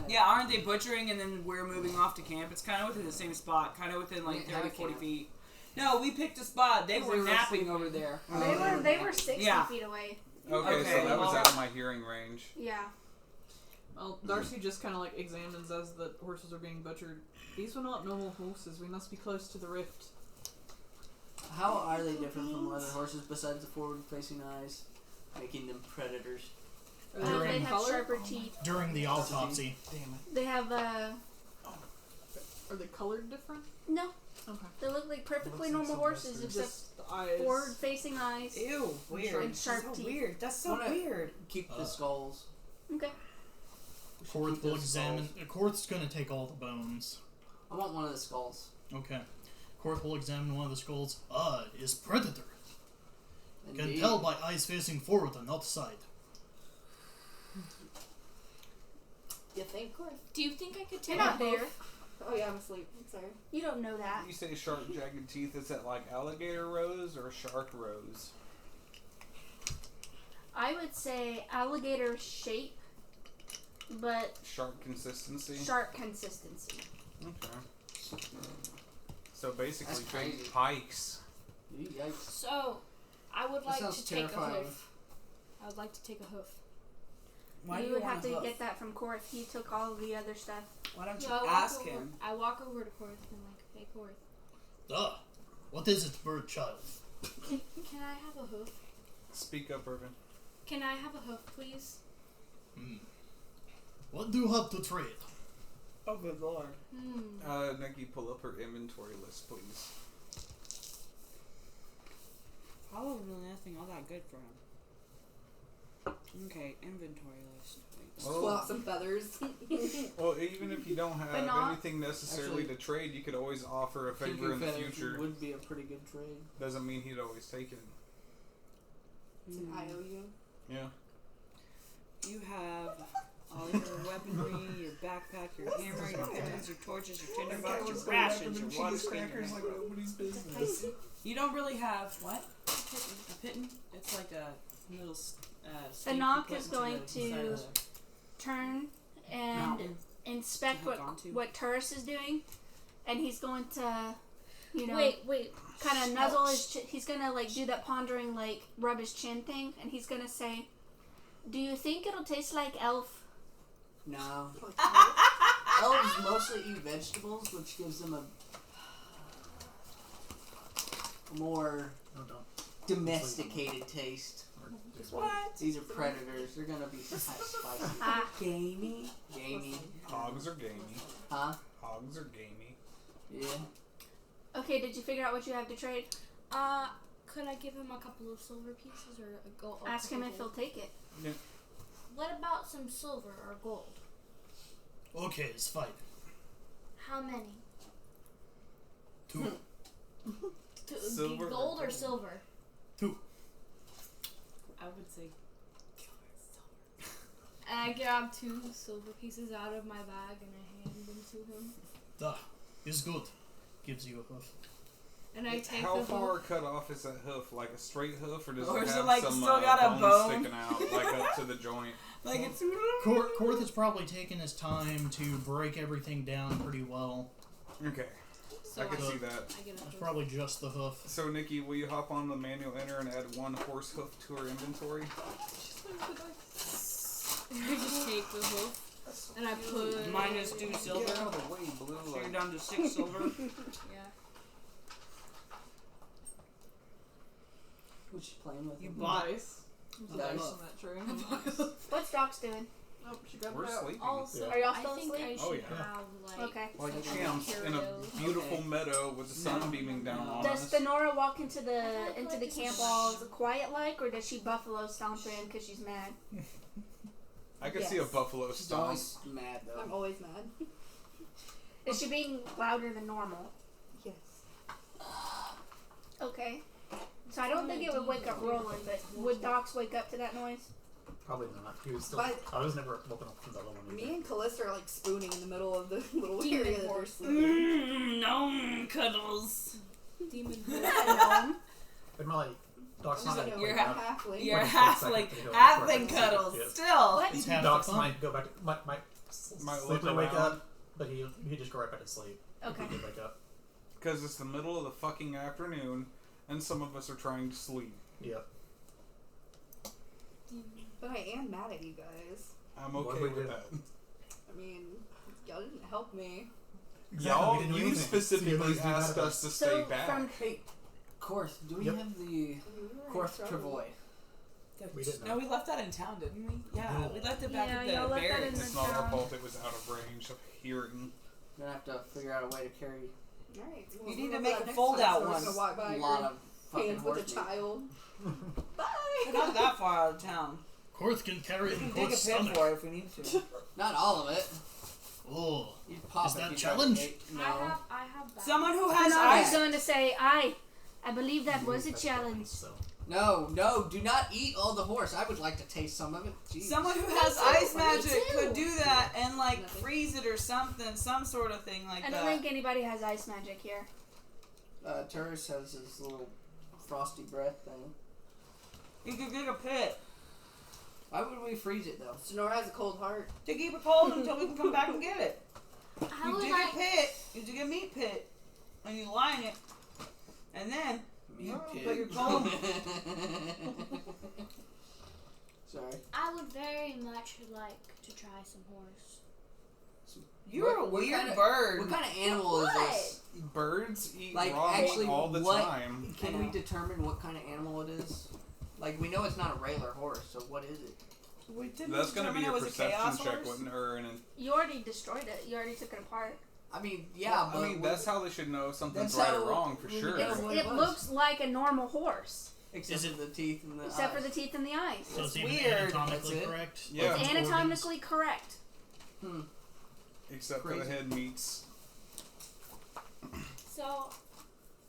Yeah, aren't they butchering and then we're moving off to camp? It's kind of within the same spot, kind of within like Yeah, 30, how 40 camp? feet. No, we picked a spot. They were napping over there. They were 60 Yeah. feet away. Okay, so that was out of my hearing range. Yeah. Well, Darcy just kind of like examines as the horses are being butchered. These were not normal horses. We must be close to the rift. How are they different from other horses besides the forward-facing eyes, making them predators? Are they They red have color? sharper teeth. During the autopsy. Damn it. They have Are they colored different? no. Okay. They look like perfectly Looks like normal horses Sylvester. except Just the eyes. forward-facing eyes. Ew, weird. And sharp so teeth. weird. That's so Wanna- weird. Keep the skulls. Okay. Korth will those examine. Korth's going to take all the bones. I want one of the skulls. Okay. Korth will examine one of the skulls. It is predator. Can Indeed. tell by eyes facing forward and not side. You think, Corey? Do you think I could You're take not a there. hoof? Oh yeah, I'm asleep. I'm sorry. You don't know that. You say sharp, jagged teeth. Is that like alligator rows or shark rows? I would say alligator shape, but Sharp consistency. sharp consistency. Okay. So basically, That's big crazy. pikes. Yikes. So, I would That like sounds to take a terrifying. hoof. I would like to take a hoof. Why you do would want have a to hoof? get that from Korth. He took all of the other stuff. Why don't you So ask him? I walk over to Korth and I'm like, hey Korth, What is it, bird child? can I have a hoof? Speak up, Irvin. Can I have a hoof, please? What do you have to trade? Oh, good lord. Nikki, pull up her inventory list, please. Probably nothing all that good for him. Okay, inventory list. Oh. Pull out some feathers. Well, even if you don't have But not- anything necessarily Actually, to trade, you could always offer a favor in the future. would be a pretty good trade. Doesn't mean he'd always take it. It's an IOU. Yeah. You have all your weaponry, your backpack, your hammer, your guns, your torches, your tinderbox, your rations, your water skin, your like nobody's business. You don't really have what? A pitten? It's like a little stake you Fanak put is into going the side to of the turn and mountain. inspect To hook onto. what Turris is doing, and he's going to, Wait. kind of nuzzle his. He's gonna like do that pondering, like rub his chin thing, and he's gonna say, "Do you think it'll taste like elf?" No. Elves mostly eat vegetables, which gives them a more domesticated taste. What? These are predators. They're gonna be spicy. Gamey? Gamey. Hogs are gamey. Huh? Hogs are gamey. Yeah. Okay, did you figure out what you have to trade? Could I give him a couple of silver pieces or a gold? Ask him if he'll take it. Yeah. What about some silver or gold? Okay, it's fine. How many? 2. Silver Gold or or silver? 2. I would say And I grab 2 silver pieces out of my bag and I hand them to him. Is good. Gives you a hoof. And I take How the far hoof. cut off is that hoof? Like a straight hoof, or does Or it is have it, like, some still got a bones bone? sticking out, like up to the joint? like it's Korth has probably taken his time to break everything down pretty well. Okay, So I can see that. I get a It's hoof. probably just the hoof. So, Nikki, will you hop on the manual enter and add 1 horse hoof to her inventory? I just take the hoof and I put minus 2 silver. Get out of the way, Blue. So you're Like, down to 6 silver. Yeah. Who's she playing with? You bought Dice. Dice. Dice on that tray. What's Doc's doing? Oh, she grabbed we're it out. sleeping. Also, Are y'all I still think asleep? I should Oh, yeah. have like Okay. like some champs in a materials. beautiful Okay. meadow with the sun beaming down on Does us. Thenora walk into the camp all quiet like, or does she buffalo stomp in because she's mad? I could see a Yes. buffalo She's stomp. always mad though. I'm always mad. Is she being louder than normal? Yes. Okay. So I don't think it would wake up Roland, but would Docs wake up to that noise? Probably not. He was still. But- I was never woken up from that one. Me and Callista are like spooning in the middle of the little Demon area that they're horse. sleeping. No cuddles. Demon A gnome? But my Doc's She's not like, gonna You're wake a up. halfling. You're Like, halfling. second, Halfling second, cuddles. yes. Still. What? It's half Doc's the fun. might go back. Might Might sleep look and wake around. up, but he just go right back to sleep. Okay. He did wake up. because it's the middle of the fucking afternoon, and some of us are trying to sleep. Yep. But I am mad at you guys. I'm What okay did we with do? that. I mean, y'all didn't help me. Y'all, we didn't do you anything. specifically So you guys asked do that. us to stay So back. from Hey, Korth, do we Yep. have the We were in Korth trouble. Travoy? We didn't No, know. we left that in town, didn't we? Yeah, No. we left it back Yeah, at the y'all left that in barracks. the- It's not our town. fault it was out of range of hearing. We're gonna have to figure out a way to carry Alright. You need to make a fold-out one. Gonna walk by a lot your of fucking hands with a horse meat. child. Bye! We're not that far out of town. Korth can carry We it in can dig a Korth's pit stomach. for it if we need to. Not all of it. Oh, You'd pop Is it that if you tried to challenge? take- No. I have that. Someone who has Fanac is ice. going to say, I believe that was a challenge. So. No, do not eat all the horse. I would like to taste some of it. Jeez. Someone who has too. ice Me magic too. could do that and like Nothing. freeze it or something, some sort of thing like I that. don't think anybody has ice magic here. Turris has his little frosty breath thing. You could dig a pit Why would we freeze it though? Sonora has a cold heart. to keep it cold until we can come back and get it. I You would dig like. a pit, you dig a meat pit, and you line it, and then You but you're kid. cold. Sorry. I would very much like to try some horse. You're a What weird kind of- bird. What kind of animal is this? Birds eat Like, raw actually, meat all the what- time. Can I we know. determine what kind of animal it is? Like, we know it's not a regular horse, so what is it? We didn't That's going to be determine your it was a perception chaos check, horse? wouldn't it? Or You already destroyed it. You already took it apart. I mean, yeah, but I mean, that's how they should know if something's that's right or how wrong for we sure. know what It was. looks like a normal horse, Except Is it- for the teeth and the except for eyes. the teeth and the eyes. so it's It's even weird, anatomically that's it. correct. Yeah. Like It's its organs. anatomically correct. Except for Crazy. the head meats. So,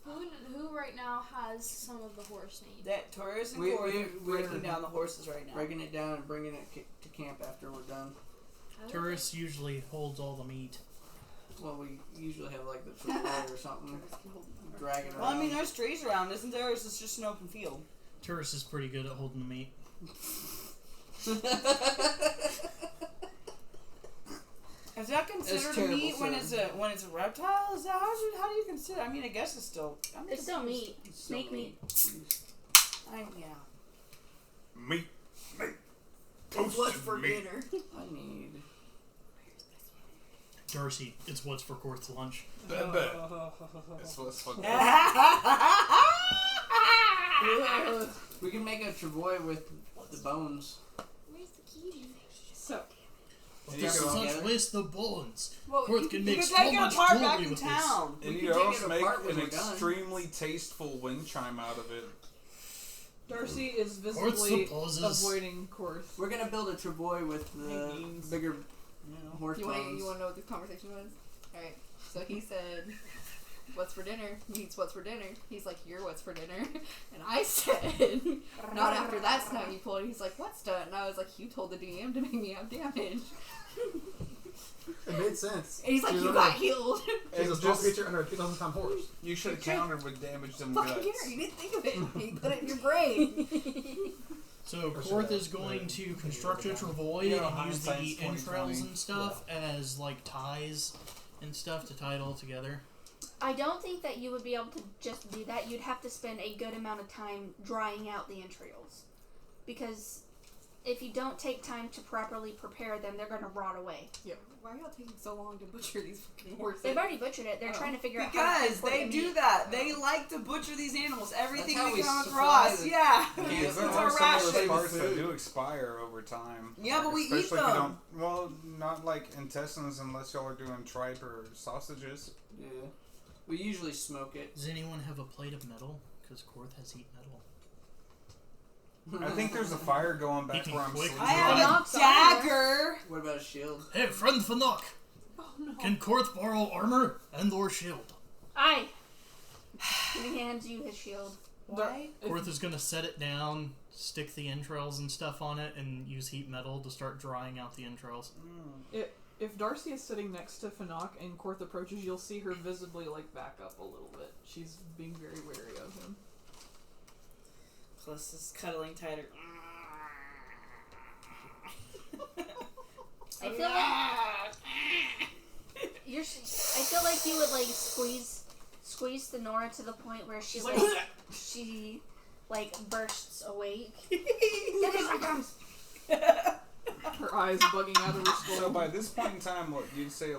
who right now has some of the horse meat? That Taurus and We- Corey we- are we're- breaking down the horses right now. Breaking it down and bringing it to camp after we're done. Turris usually holds all the meat. Well, we usually have like the travoy or something dragging around. Well, I mean, there's trees around, isn't there? Or is this just an open field? Turris is pretty good at holding the meat. Is that considered a terrible, meat when sir. it's a reptile? Is that how do you consider? I mean, I guess it's still. I'm It's still confused. meat. Snake meat. Yeah. Meat. What's Toasted for meat. dinner? I need. Darcy, it's what's for Korth's lunch. Bet. That's what's fucking. We can make a travoy with the bones. Where's the key? So You This is can- together. such waste of bones. Well, Korth you can you make can so take it much apart back jewelry in with this. town. And We you can take also it make apart when an we're done. extremely tasteful wind chime out of it. Darcy is Korth visibly supposes. avoiding Korth. We're gonna build a travoy with the Beans. bigger horse You want bones. to know what the conversation was? Alright, so he said, what's for dinner? Meets what's for dinner. He's like, you're what's for dinner. And I said, not after that snout you pulled. He's like, what's done? And I was like, you told the DM to make me have damage. It made sense. And he's like, She's you a- got healed. She's a It small just- creature under a 2,000-pound horse. You should have countered with damage them Fucking guts. here, you didn't think of it. You put it in your brain. So Or should Korth I- is going to construct a travoy Yeah, and use the hindsight's 20/20. entrails and stuff as like ties and stuff to tie it all together. I don't think that you would be able to just do that. You'd have to spend a good amount of time drying out the entrails. Because if you don't take time to properly prepare them, they're going to rot away. Yeah. Why are y'all taking so long to butcher these fucking horses? They've already butchered it. They're Oh. trying to figure out how to Because transport they the do meat. that. They like to butcher these animals. Everything That's how they we come supply across. the- Yeah. Yeah, Because It's there a are some of those ration. parts that do expire over time. Yeah, but we eat Especially if you them. don't. Well, not like intestines unless y'all are doing tripe or sausages. Yeah. We usually smoke it. Does anyone have a plate of metal? Because Korth has heat metal. I think there's a fire going back can where I'm quick- sleeping. I have a Knock's dagger. What about a shield? Hey, friend Fanok! Oh no. Can Korth borrow armor and or shield? Aye. And he hands you his shield. Why? Korth is gonna set it down, stick the entrails and stuff on it, and use heat metal to start drying out the entrails. If Darcy is sitting next to Fanac and Korth approaches, you'll see her visibly like back up a little bit. She's being very wary of him. Plus is cuddling tighter. I feel like I feel like you would like squeeze squeeze the Nora to the point where she she bursts awake. Get his items. Her eyes bugging out of her skull. So by this point in time, what you'd say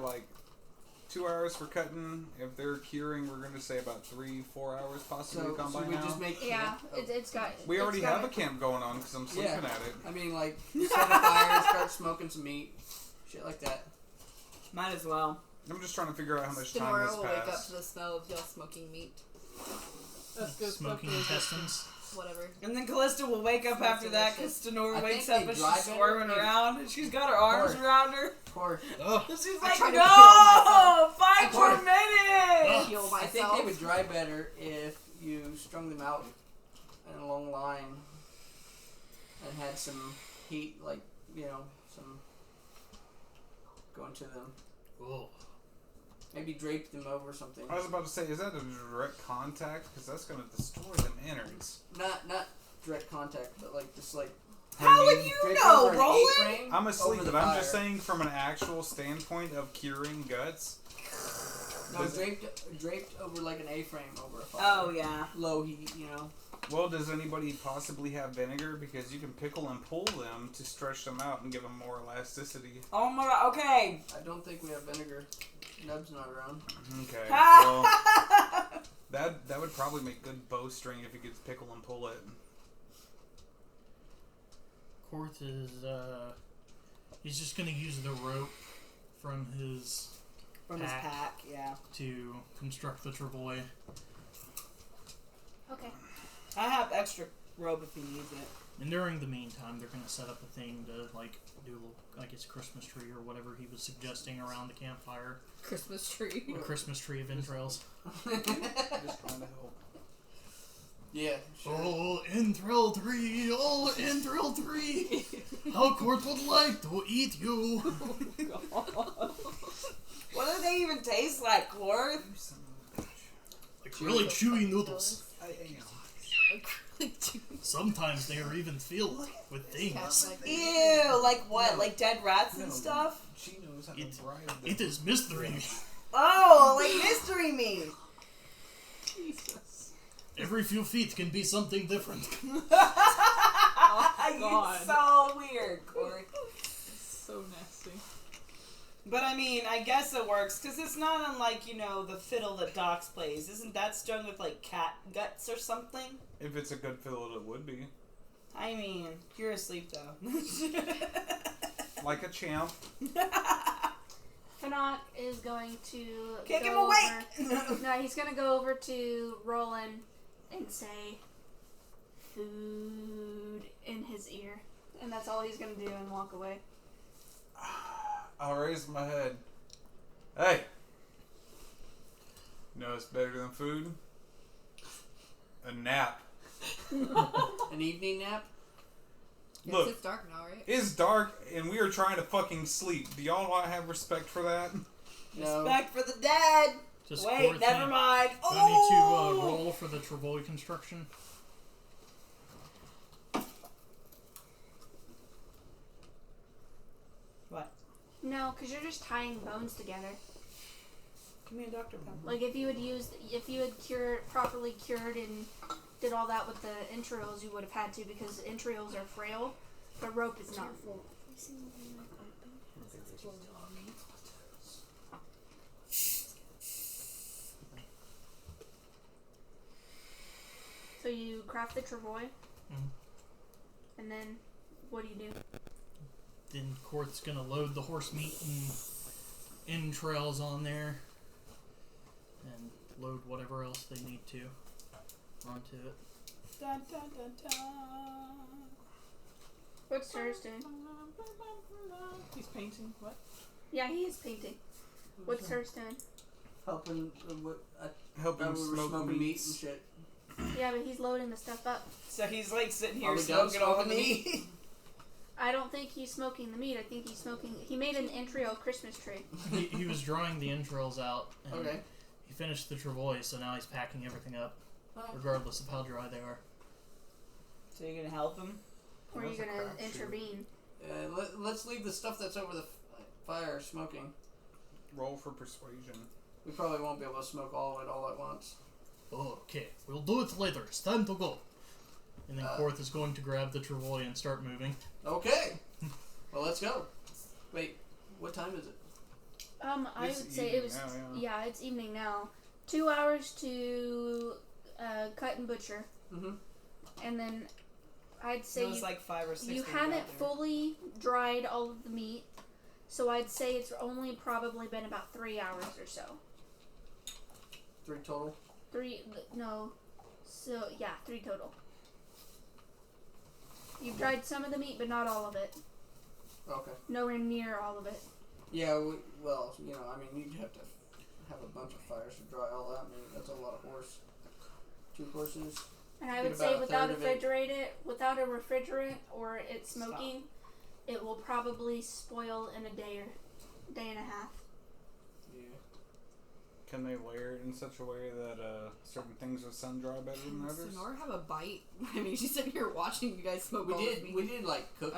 2 hours for cutting. If they're curing, we're going to say about 3-4 hours possibly So, gone so by we now. just make Yeah, camp? it's got. We it's already got have a camp going on because I'm sleeping at it. I mean, set a fire, start smoking some meat, shit like that. Might as well. I'm just trying to figure out how much time Tomorrow has will wake up passed. to the smell of y'all smoking meat. That's good. Smoking That's good. intestines. Whatever. And then Callista will wake up after that because Stenora I wakes think up they and drive she's better squirming if- around and she's got her arms Or- around her. Or Oh, And she's I like, tried to no! kill 5 more tried- minutes! Heal I think myself. they would dry better if you strung them out in a long line and had some heat, some going to them. oh. Maybe drape them over something. I was about to say, is that a direct contact? Because that's going to destroy them innards. Not direct contact, but just How would you drape know, over an Roland? A-frame I'm asleep, over the but I'm just fire. saying from an actual standpoint of curing guts. No, draped over an A-frame over a fire. Oh, yeah. Low heat, Well, does anybody possibly have vinegar? Because you can pickle and pull them to stretch them out and give them more elasticity. Oh my god, okay. I don't think we have vinegar. Nub's not around. Okay. Well, that would probably make good bowstring if you could pickle and pull it. Korth is, he's just gonna use the rope from his From his pack, yeah. to construct the travois. Okay. I have extra rope if he needs it. And during the meantime, they're gonna set up a thing to, do a little, Christmas tree or whatever he was suggesting around the campfire. Christmas tree. A Christmas tree of entrails. Just trying to help. Yeah, sure. Oh, entrail tree! Oh, entrail tree! How Korth would like to eat you! What do they even taste like, Korth? Like really chewy noodles. Aeons. Sometimes they are even filled with things. Ew, like what? No. Like dead rats and No. stuff? She knows how to It- bribe them. It is mystery. Oh, like mystery meat. Jesus. Every few feet can be something different. God. You're so weird, Corey. So nasty. But I mean, I guess it works because it's not unlike, the fiddle that Docs plays. Isn't that strung with cat guts or something? If it's a good fiddle, it would be. I mean, you're asleep though. Like a champ. Fanak is going to Kick him go awake! over- No, he's gonna go over to Roland and say food in his ear. And that's all he's gonna do and walk away. I'll raise my head. Hey! You know what's better than food? A nap. An evening nap? Yes, Look, it's dark now, right? it's dark and we are trying to fucking sleep. Do y'all not have respect for that? No. Respect for the dead! Just Wait, Korth never mind. Do I need to Oh! roll for the travois construction? What? No, because you're just tying bones together. Give me a Dr. Pepper. Like if you had properly cured and did all that with the entrails, you would have had to because entrails are frail, but rope is not. So you craft the travois, and then what do you do? Then Korth's gonna load the horse meat and entrails on there. And load whatever else they need to onto it. Dun, dun, dun, dun. What's Tara's doing? He's painting. What? Yeah, he is painting. What's Tara's doing? Helping Helping smoke smoke meat and meats. shit. Yeah, but he's loading the stuff up. So he's sitting here Are we done smoking all the smoking the meat. I don't think he's smoking the meat. I think he's smoking. He made an entrail Christmas tree. He was drawing the entrails out. And Okay. He finished the travois, so now he's packing everything up, regardless of how dry they are. So you're gonna help him? Or are you That's a gonna crapshoot. intervene? Let's leave the stuff that's over the fire smoking. Roll for persuasion. We probably won't be able to smoke all of it all at once. Okay, we'll do it later. It's time to go. And then Korth is going to grab the travois and start moving. Okay. Well, let's go. Wait, what time is it? I It's would say it was. evening now, Yeah, it's evening now. 2 hours to cut and butcher, and then I'd say It was like 5 or 6. you when we haven't got there. fully dried all of the meat, so I'd say it's only probably been about 3 hours or so. 3 total. 3 no, so yeah, 3 total. You've dried some of the meat, but not all of it. Okay. Nowhere near all of it. Yeah, well, you know, I mean, you'd have to have a bunch of fires to dry all that meat. That's a lot of horse. 2 horses. And I Get would say about a without a third of it. refrigerant or it smoking, it will probably spoil in a day and a half. Yeah. Can they layer it in such a way that certain things will sun dry better than Does others? Sonora have a bite? I mean, she's sitting here watching you guys smoke all this meat. We did like cook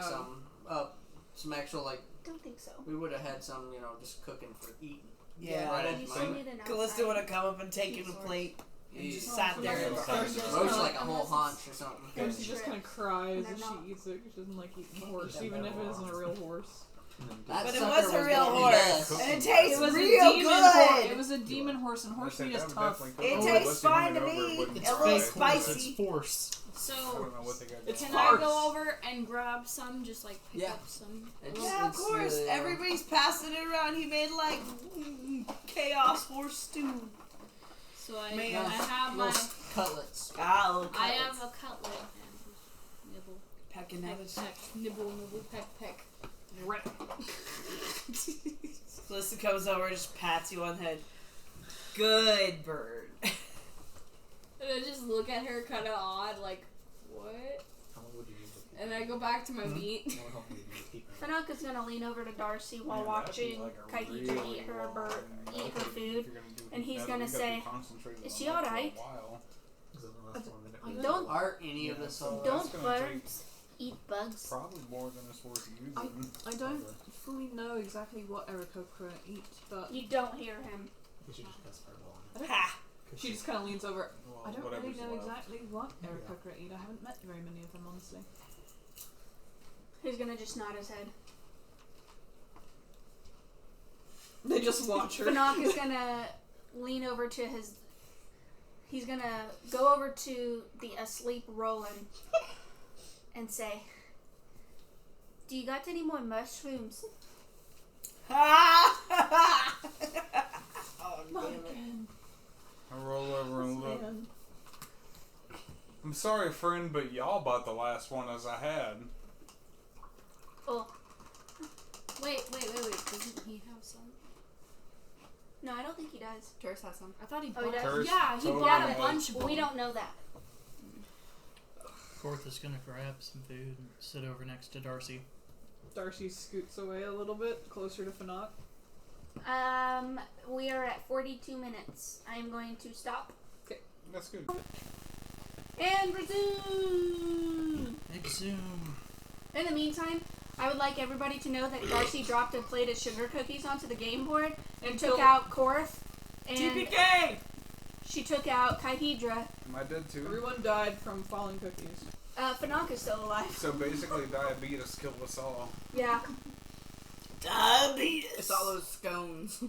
some actual like. Don't think so. We would have had some, you know, just cooking for eating. Yeah. Right You at still mine. need an Callista outside would have come up and taken a resource. plate and just Yeah. sat there. Yeah. and Roast like a whole haunch or something. And she just kind of cries And as they're she not. eats it. She doesn't like eating Can't horse, eat that even if it metal isn't a real horse. That But it sucker was a real gonna be horse, bad. and it tastes It was real a demon good. It was a demon horse, and horse I meat said is that would tough. definitely It cook tastes unless you fine hand to it over, me. it wouldn't It's A dry. little fake spicy. horse. It's force. I So, don't know what they got It's going can on. I farce. go over and grab some? Just like pick Yeah. up some. It's- Yeah, of it's course. really, Everybody's passing it around. He made like chaos horse stew. So I Man, have my. Little cutlets. Ah, little I have cutlets. a cutlet and nibble, Pecking peck, at peck, nibble, nibble, peck, peck. Callista comes over and just pats you on the head. Good bird. And I just look at her kind of odd, like, what? How long would you need to keep And I go back to my meat. How long would you need to keep it? Tanaka's gonna lean over to Darcy while Man, that'd be watching like a Kaihija really eat her long eat her method if food, you're gonna do it and he's together. gonna You gotta say, be concentrated "Is on she that for a alright?" while. Because it'll last 1 minute. I don't- Are any of this all? That's Don't gonna birds eat bugs? Probably more than it's worth using. I don't fully know exactly what Aarakocra eats, but You don't hear him. You should just cast fireball on it. Ha! she just kind of leans over. Well, I don't really whatever's know left. exactly what Aarakocra eat. I haven't met very many of them, honestly. He's gonna just nod his head. They just watch her. Fanak is gonna lean over to his. He's gonna go over to the asleep Roland and say, "Do you got any more mushrooms?" Ha! Oh, damn it. I roll over and look. I'm sorry, friend, but y'all bought the last one as I had. Oh, Wait. Doesn't he have some? no, I don't think he does. Terrace has some. I thought he Oh, he bought. does? Yeah, he Totally bought a does. bunch of them. We don't know that. Korth is going to grab some food and sit over next to Darcy. Darcy scoots away a little bit, closer to Fanak. We are at 42 minutes. I am going to stop That's good. and resume. Exhume. In the meantime, I would like everybody to know that Darcy dropped a plate of sugar cookies onto the game board and took out Korth, and TPK! she took out Kaihidra. Am I dead too? Everyone died from falling cookies. Fanak is still alive. So basically, diabetes killed us all. Yeah. Diabetes! It's all those scones.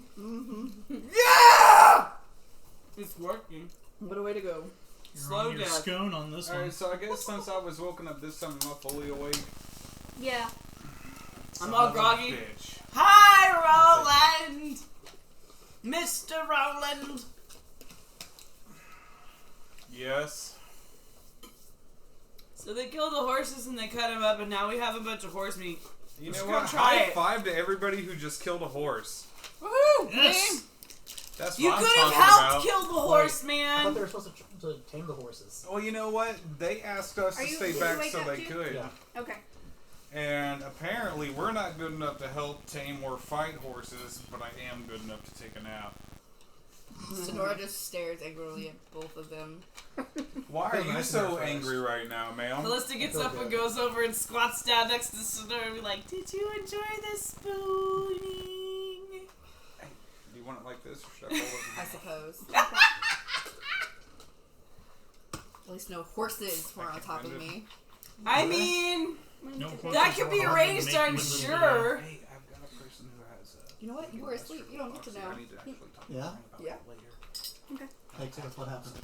Yeah! It's working. What a way to go. You're Slow on your death. scone on this one. Alright, so I guess since I was woken up this time, I'm not fully awake. Yeah. I'm Son all of a groggy. bitch. Hi, Roland! Mr. Roland! Yes. So they killed the horses and they cut them up, and now we have a bunch of horse meat. You Let's know go what? try High it. five to everybody who just killed a horse. Woohoo! Yes! That's You what I'm could have talking helped about. kill the horse, I man! thought they were supposed to tame the horses. Well, you know what? They asked us Are to you- stay did you back wake so up they too? could. Yeah. Okay. And apparently, we're not good enough to help tame or fight horses, but I am good enough to take a nap. Sonora just stares angrily at both of them. Why are Feel you nice in so there angry right now, ma'am? Callista gets I feel up and good. goes over and squats down next to Sonora and be like, "Did you enjoy the spooning?" Do you want want it like this, or should I hold it? I suppose. At least no horses were on top of me. I mean, No that could be arranged, I'm sure. Hey, I've got a person who has a. You know what? You were asleep. You don't need to know. I need to actually talk Yeah? to him about Yeah. that later. Hey, tell us what happened.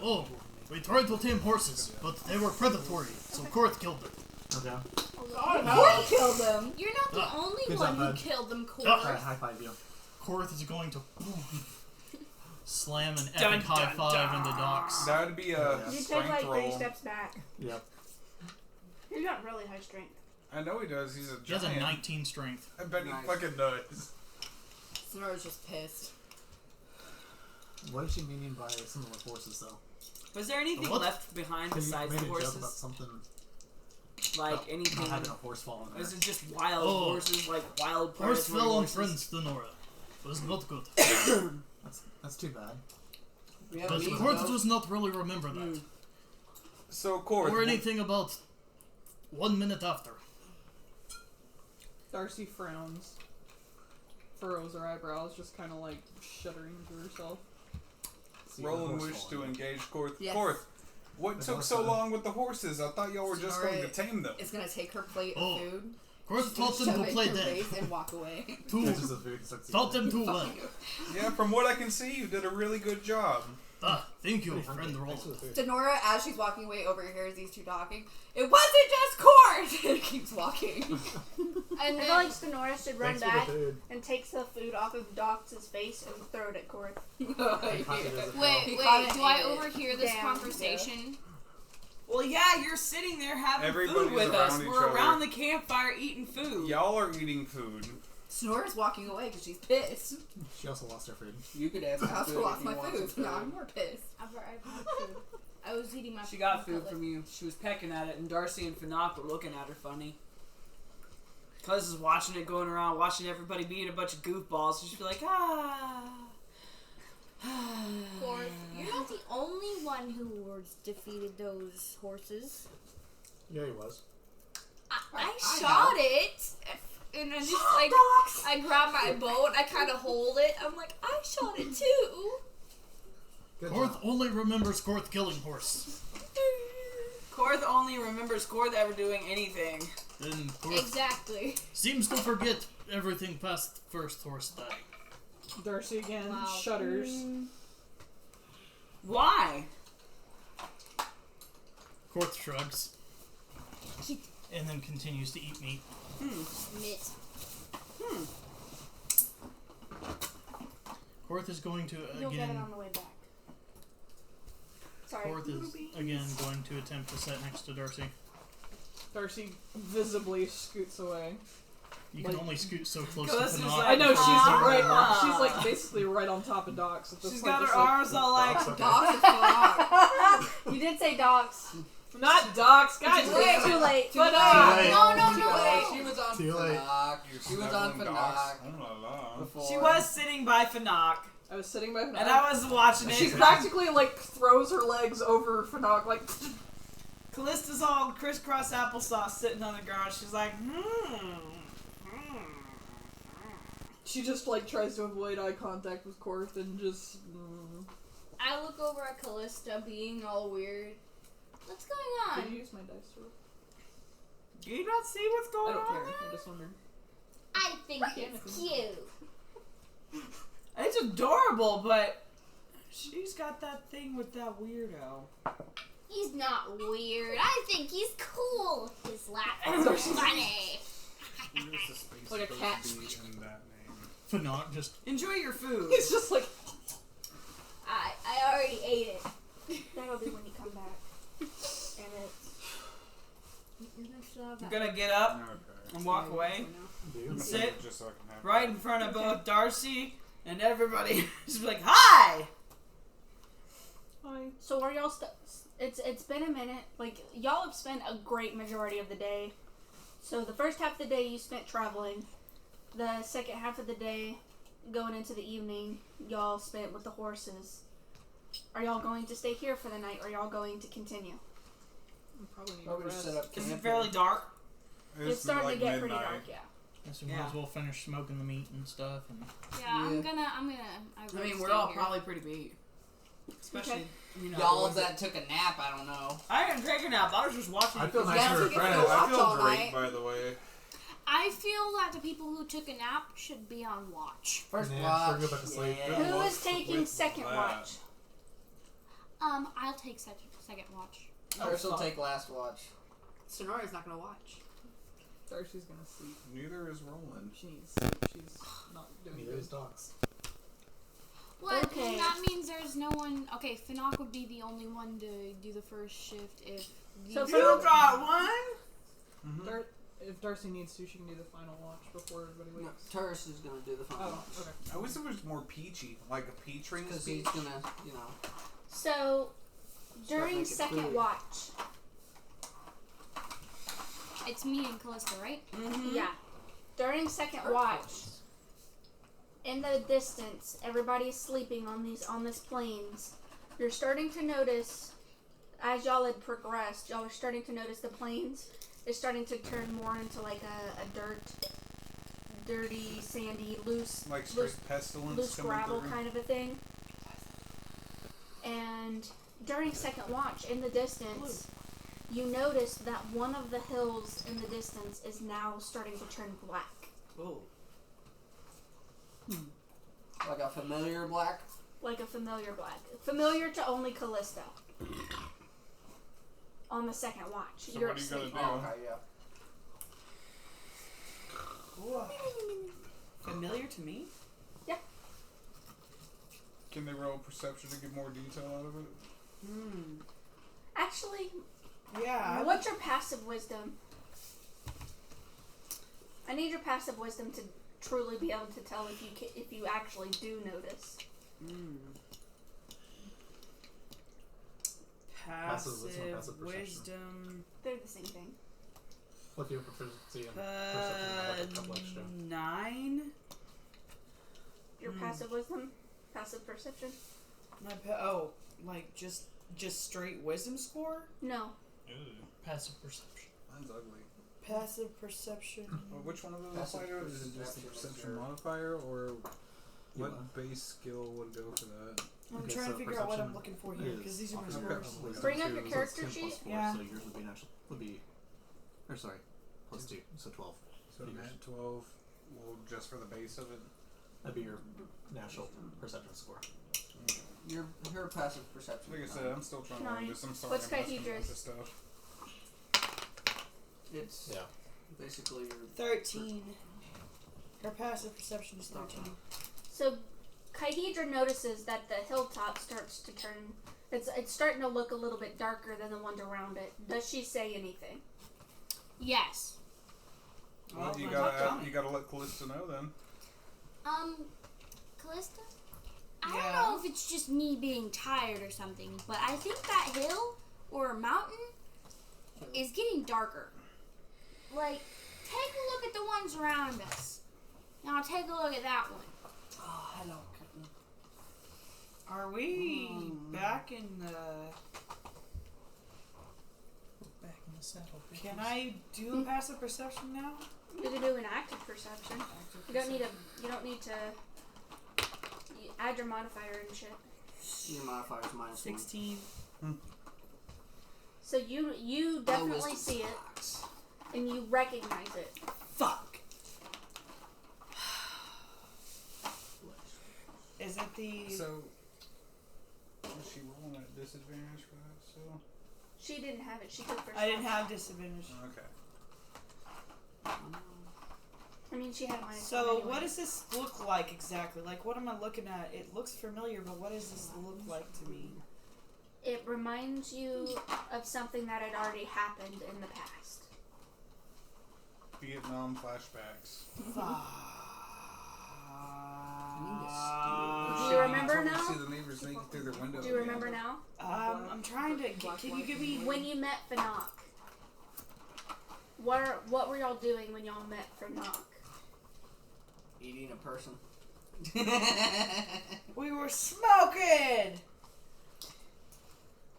Oh, we tried to tame horses, but they were predatory, so Korth killed them. Okay. Who killed them? You're not the only Good one job, who bud. killed them, Cor. High five you. Korth is going to slam an epic Dun, high dun, five dun. into Docs. That would be a You take strength like 3 roll. steps back. Yep. He's got really high strength. I know he does. He's a He has a giant. 19 strength. I bet Nice. he fucking does. Sonora's just pissed. What is she meaning by some of the horses, though? Was there anything What? left behind You besides made the a joke about horses? something Like about anything? not having a horse fall in there. Was it just wild Oh. horses, like wild Horse predatory fell on horses? friends, Denora. Was not good. That's too bad. We have But meat, Korth though. does not really remember that. Mm. So, Korth. Or anything about 1 minute after. Darcy frowns, furrows her eyebrows, just kind of like shuddering to herself. See the Roland horse wished fall to in there. engage Korth. Yes. Korth, what The took horse so died. long with the horses? I thought y'all were just going to Sonora tame them. Is gonna take her plate Oh. of food, Korth taught them shove to it play in her dead. face, and walk away. Catches the food and starts Taught eating them too well. Yeah, from what I can see, you did a really good job. Ah, thank you, Pretty friend hungry. Roland. Thanks for the food. Denora, as she's walking away, overhears these two talking. It wasn't just Court! And keeps walking. I And feel then, like Sonora should run Thanks for back the food. and takes the food off of Doc's face and throw it at Korth. Hey, how's it as it wait, He wait, caught it do I and ate it. overhear this Damn, conversation? Well, yeah, you're sitting there having Everybody's food with us. around each We're other. around the campfire eating food. Y'all are eating food. Sonora's walking away because she's pissed. She also lost her food. You could have I some also food lost if you my want food. some Now I'm more pissed. I've had food. I was eating my She got food food from you. She was pecking at it, and Darcy and Fanak were looking at her funny. Cuz is watching it going around, watching everybody being a bunch of goofballs. She'd be like, ah. Korth, you're not the only one who was defeated those horses. Yeah, he was. I shot it, and I just like I grab my bow and I kind of hold it. I'm like, I shot it too. Good Korth job. only remembers Korth killing horse. Korth only remembers Korth ever doing anything. Then Korth Exactly. seems to forget everything past the first horse dying. Darcy again Wow. shudders. Why? Korth shrugs. And then continues to eat meat. Mitt. Korth is going to You'll get it again. on the way back. Sorry. Korth is again going to attempt to sit next to Darcy. Darcy visibly scoots away. You can Like- only scoot so close Gus to is Fanak. like, I know she's Ah. right. Ah. She's like basically right on top of Docs. At this She's point, got her just like- arms all like, Docs, okay. Dogs is fuck. You did say Docs. not Docs, guys. Way too late. But late. No, Too late. no. She was on Too late. Fanak. You're She was on snuggling dogs. Fanak Oh la la. before. she was sitting by Fanak, I was sitting by Fanak. and I was watching it. She and I'm- practically like throws her legs over Fanak, like. Callista's all crisscross applesauce sitting on the ground. She's like, She just like tries to avoid eye contact with Korth and just. I look over at Callista being all weird. What's going Can on? you use my dice roll? Do you not see what's I going don't on? care. I just wondered. I think it's cute. It's adorable, but she's got that thing with that weirdo. He's not weird. I think he's cool. His laugh is funny. Where's the space Like a supposed cat. to be in that name? Fanak just Enjoy your food. He's just like. I already ate it. That'll be when you come back. And it's I'm gonna get up Okay. and walk away. Dude. I'm Sit gonna just so I can have right that. in front of both Darcy and everybody. Just be like, hi! Hi. So are y'all it's been a minute. Like y'all have spent a great majority of the day. So the first half of the day you spent traveling. The second half of the day going into the evening y'all spent with the horses. Are y'all going to stay here for the night or are y'all going to continue? Probably need Probably to just rest. set up Is camp it fairly dark? It's starting like to get midnight. pretty dark, yeah. Guess we might as well finish smoking the meat and stuff. And I'm gonna. I mean, we're all probably pretty beat. Especially, you know. Y'all that took a nap, I don't know. I didn't take a nap. I was just watching. I feel Yeah, nice so for you get to friends. go I watch all feel great, night. by the way. I feel that the people who took a nap should be on watch. First Yeah, watch. sure, go back to sleep. Yeah. Who is taking second that? watch? I'll take second watch. First will take last watch. Sonora's not gonna watch. Darcy's gonna sleep. Neither is Roland. She's not doing Neither good. is dogs. What? Okay. That means there's no one. Okay, Finok would be the only one to do the first shift if. So the- Finok- You got one. Mm-hmm. If Darcy needs to, she can do the final watch before everybody No, wakes. Terrace is gonna do the final Oh, watch. okay. I wish it was more peachy, like a peach ring Because speech. he's gonna, you know. So, during making second food. watch, It's me and Callista, right? Mm-hmm. yeah, during second watch, in the distance, everybody's sleeping on this plains. You're starting to notice, as y'all had progressed, y'all are starting to notice the plains is starting to turn more into like a dirty, sandy, loose, Like straight loose pestilence coming gravel through. kind of a thing. And during second watch, in the distance, you notice that one of the hills in the distance is now starting to turn black. Oh. Like a familiar black. Like a familiar black. Familiar to only Callista. On the second watch. So You're what are you gonna asleep. do? Oh, okay, yeah. Familiar to me? Can they roll perception to get more detail out of it? Hmm. Actually, Yeah. what's your passive wisdom? I need your passive wisdom to truly be able to tell if you actually do notice. Passive wisdom, Passive passive perception. wisdom. They're the same thing. What's your proficiency in perception? Like a couple extra. 9. Your passive wisdom, passive perception. Like just straight wisdom score? No. passive perception. Mine's ugly. Passive perception. Well, which one of those Passive apply to it? Is it just the perception perception or- modifier, or what Yeah. base skill would go for that? I'm Okay, trying so to figure out what I'm perception looking for here because these are my is scores. wisdom Bring up 2, your so it's character 10 plus sheet. 4, Yeah. so yours would be natural. Would be, or sorry, plus 2, so 12. So nat 12, well, just for the base of it. That'd be your natural perception score. Your passive perception. Like I said, I'm still trying to learn this. I'm sorry. What's I'm asking a Kyhedra's? bunch of stuff. It's Yeah. basically your 13. Her passive perception is 13. So, Kyhedra notices that the hilltop starts to turn. It's starting to look a little bit darker than the ones around it. Does she say anything? Yes. Well, you then tell me. gotta let Callista know then. Callista? I Yeah? don't know if it's just me being tired or something, but I think that hill or mountain is getting darker. Like, take a look at the ones around us. Now take a look at that one. Oh, hello, kitten. Are we back in the? Back in the saddle. Can I do a passive perception now? You can do an active perception. You don't need to add your modifier and shit. Your modifier is minus 16. So you definitely see it and you recognize it. Fuck. Is it the? So, was she rolling at disadvantage for that still? She didn't have it. She took first. I didn't watch. have disadvantage. Okay. I mean, she had minus. So one anyway. what does this look like exactly? Like, what am I looking at? It looks familiar, but what does this look like to me? It reminds you of something that had already happened in the past. Vietnam flashbacks. Do you remember You told me to now? see the neighbors naked through their window. Do you remember now? I'm trying to. Can you give me? When you met Fanak. What were y'all doing when y'all met Fanak? Eating a person. We were smoking.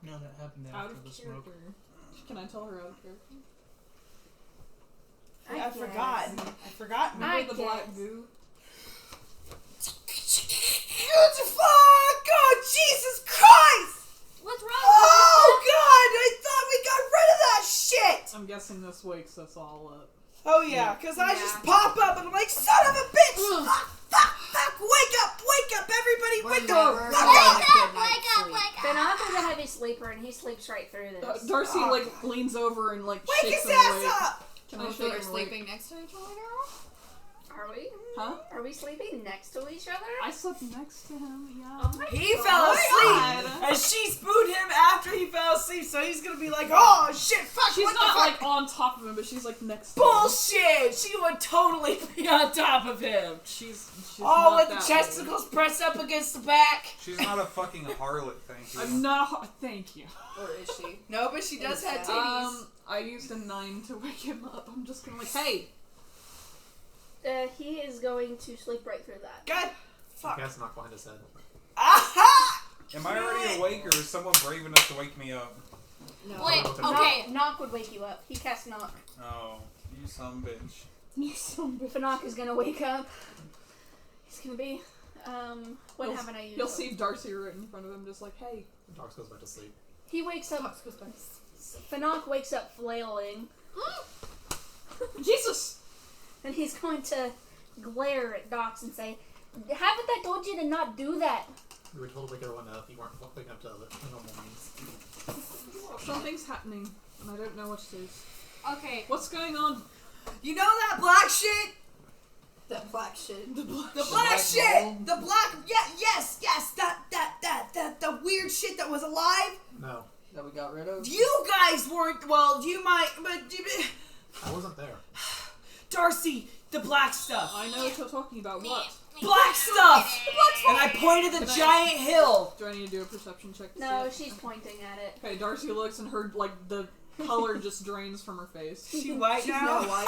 No, that happened Out after of the smoke. character. Can I tell her out of character? I forgot. I forgot. Remember the black guess. goo? Fuck! Oh, Jesus Christ! What's wrong? Oh, God! I thought we got rid of that shit! I'm guessing this wakes us all up. Oh, yeah, because I just pop up and I'm like, son of a bitch! Fuck! Wake up! Everybody, wake up! Finoc is a heavy sleeper and he sleeps right through this. Darcy leans over and Wake shakes his him ass awake. up! Can I Both shake are him awake? sleeping next to each other. Are we? Huh? Are we sleeping next to each other? I slept next to him. Yeah. Oh my He God. fell God. asleep, and she spooned him after he fell asleep. So he's gonna be like, "Oh shit, fuck!" She's what not the fuck? like on top of him, but she's like next to him. Bullshit! She would totally be on top of him. She's Oh, not with the that chesticles pressed up against the back. She's not a fucking harlot, thank you. old. I'm not. Thank you. Or is she? No, but she does have Inside. titties. I used a 9 to wake him up. I'm just gonna hey. He is going to sleep right through that. God, fuck. Cat's knocked behind his head. Aha! Am I already awake, or is someone brave enough to wake me up? No. Wait, okay. Knock would wake you up. He casts knock. Oh, you some bitch. You some bitch. Finoc is gonna wake up. He's gonna be. What You'll- haven't I used? You'll see Darcy right in front of him, just like, hey. The dog goes back to sleep. He wakes up. Finoc wakes up flailing, Jesus! and he's going to glare at Dox and say, "Haven't I told you to not do that?" We were told to wake everyone up. You weren't waking up to the normal means. Something's happening, and I don't know what it is. Okay. What's going on? You know that black shit? That black shit. The black black shit! mold? The black, yes, that the weird shit that was alive? No, That we got rid of. You guys weren't, well, you might, but I wasn't there. Darcy, the black stuff. I know what you're talking about. What? Black stuff! And I pointed the Can I- giant hill. Do I need to do a perception check? To No, see it? she's pointing at it. Okay, Darcy looks and her, the color just drains from her face. She white She's now? now white.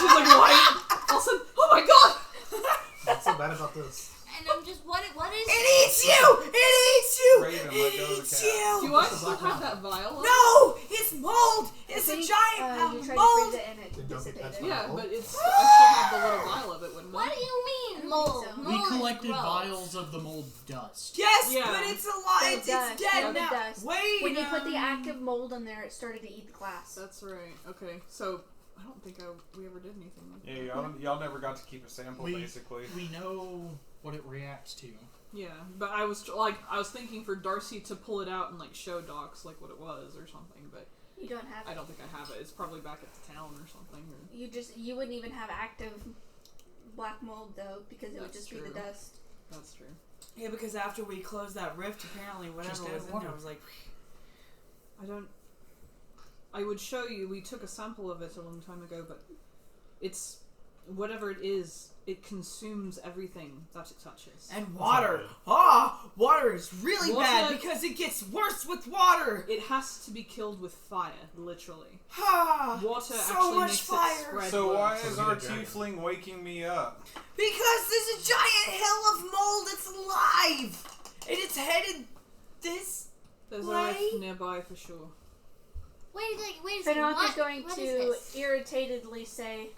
She's like white. All of a sudden, oh my god! What's so bad about this? And I'm just, what is... It eats you! It eats you! Raven, let It go of the eats cat. you! Do I still have that vial? No! It's mold! It's a think, giant you tried to mold! freeze it and it Then don't get dissipated. touched by Yeah, mold? but it's. I still have the little vial of it, wouldn't I? What do you mean, mold? so. We Mold is collected gross. vials of the mold dust. Yes, Yeah. but it's alive. The It's dust, dead yeah, the now. dust. Wait. When you put the active mold in there, it started to eat the class. That's right. Okay, so I don't think we ever did anything. Like Yeah, y'all never got to keep a sample, basically. We know what it reacts to. Yeah, but I was thinking for Darcy to pull it out and show Docs what it was or something, but You don't have I it. don't think I have it. It's probably back at the town or something. Or You wouldn't even have active black mold though, because it would That's just be true. the dust. that's true. Yeah, because after we closed that rift, apparently whatever Just was add in there water. was like, I would show you. We took a sample of it a long time ago, but it's whatever it is. It consumes everything that it touches. and water. good. Water is really Water- bad because it gets worse with water. It has to be killed with fire, literally. Ah, Water so actually much makes fire. it spread. So why worse. is our tiefling waking me up? Because there's a giant hill of mold that's alive, and it's headed this. There's a Why? rift nearby for sure. Wait a second. Finoc What? is going What to is this? irritatedly say,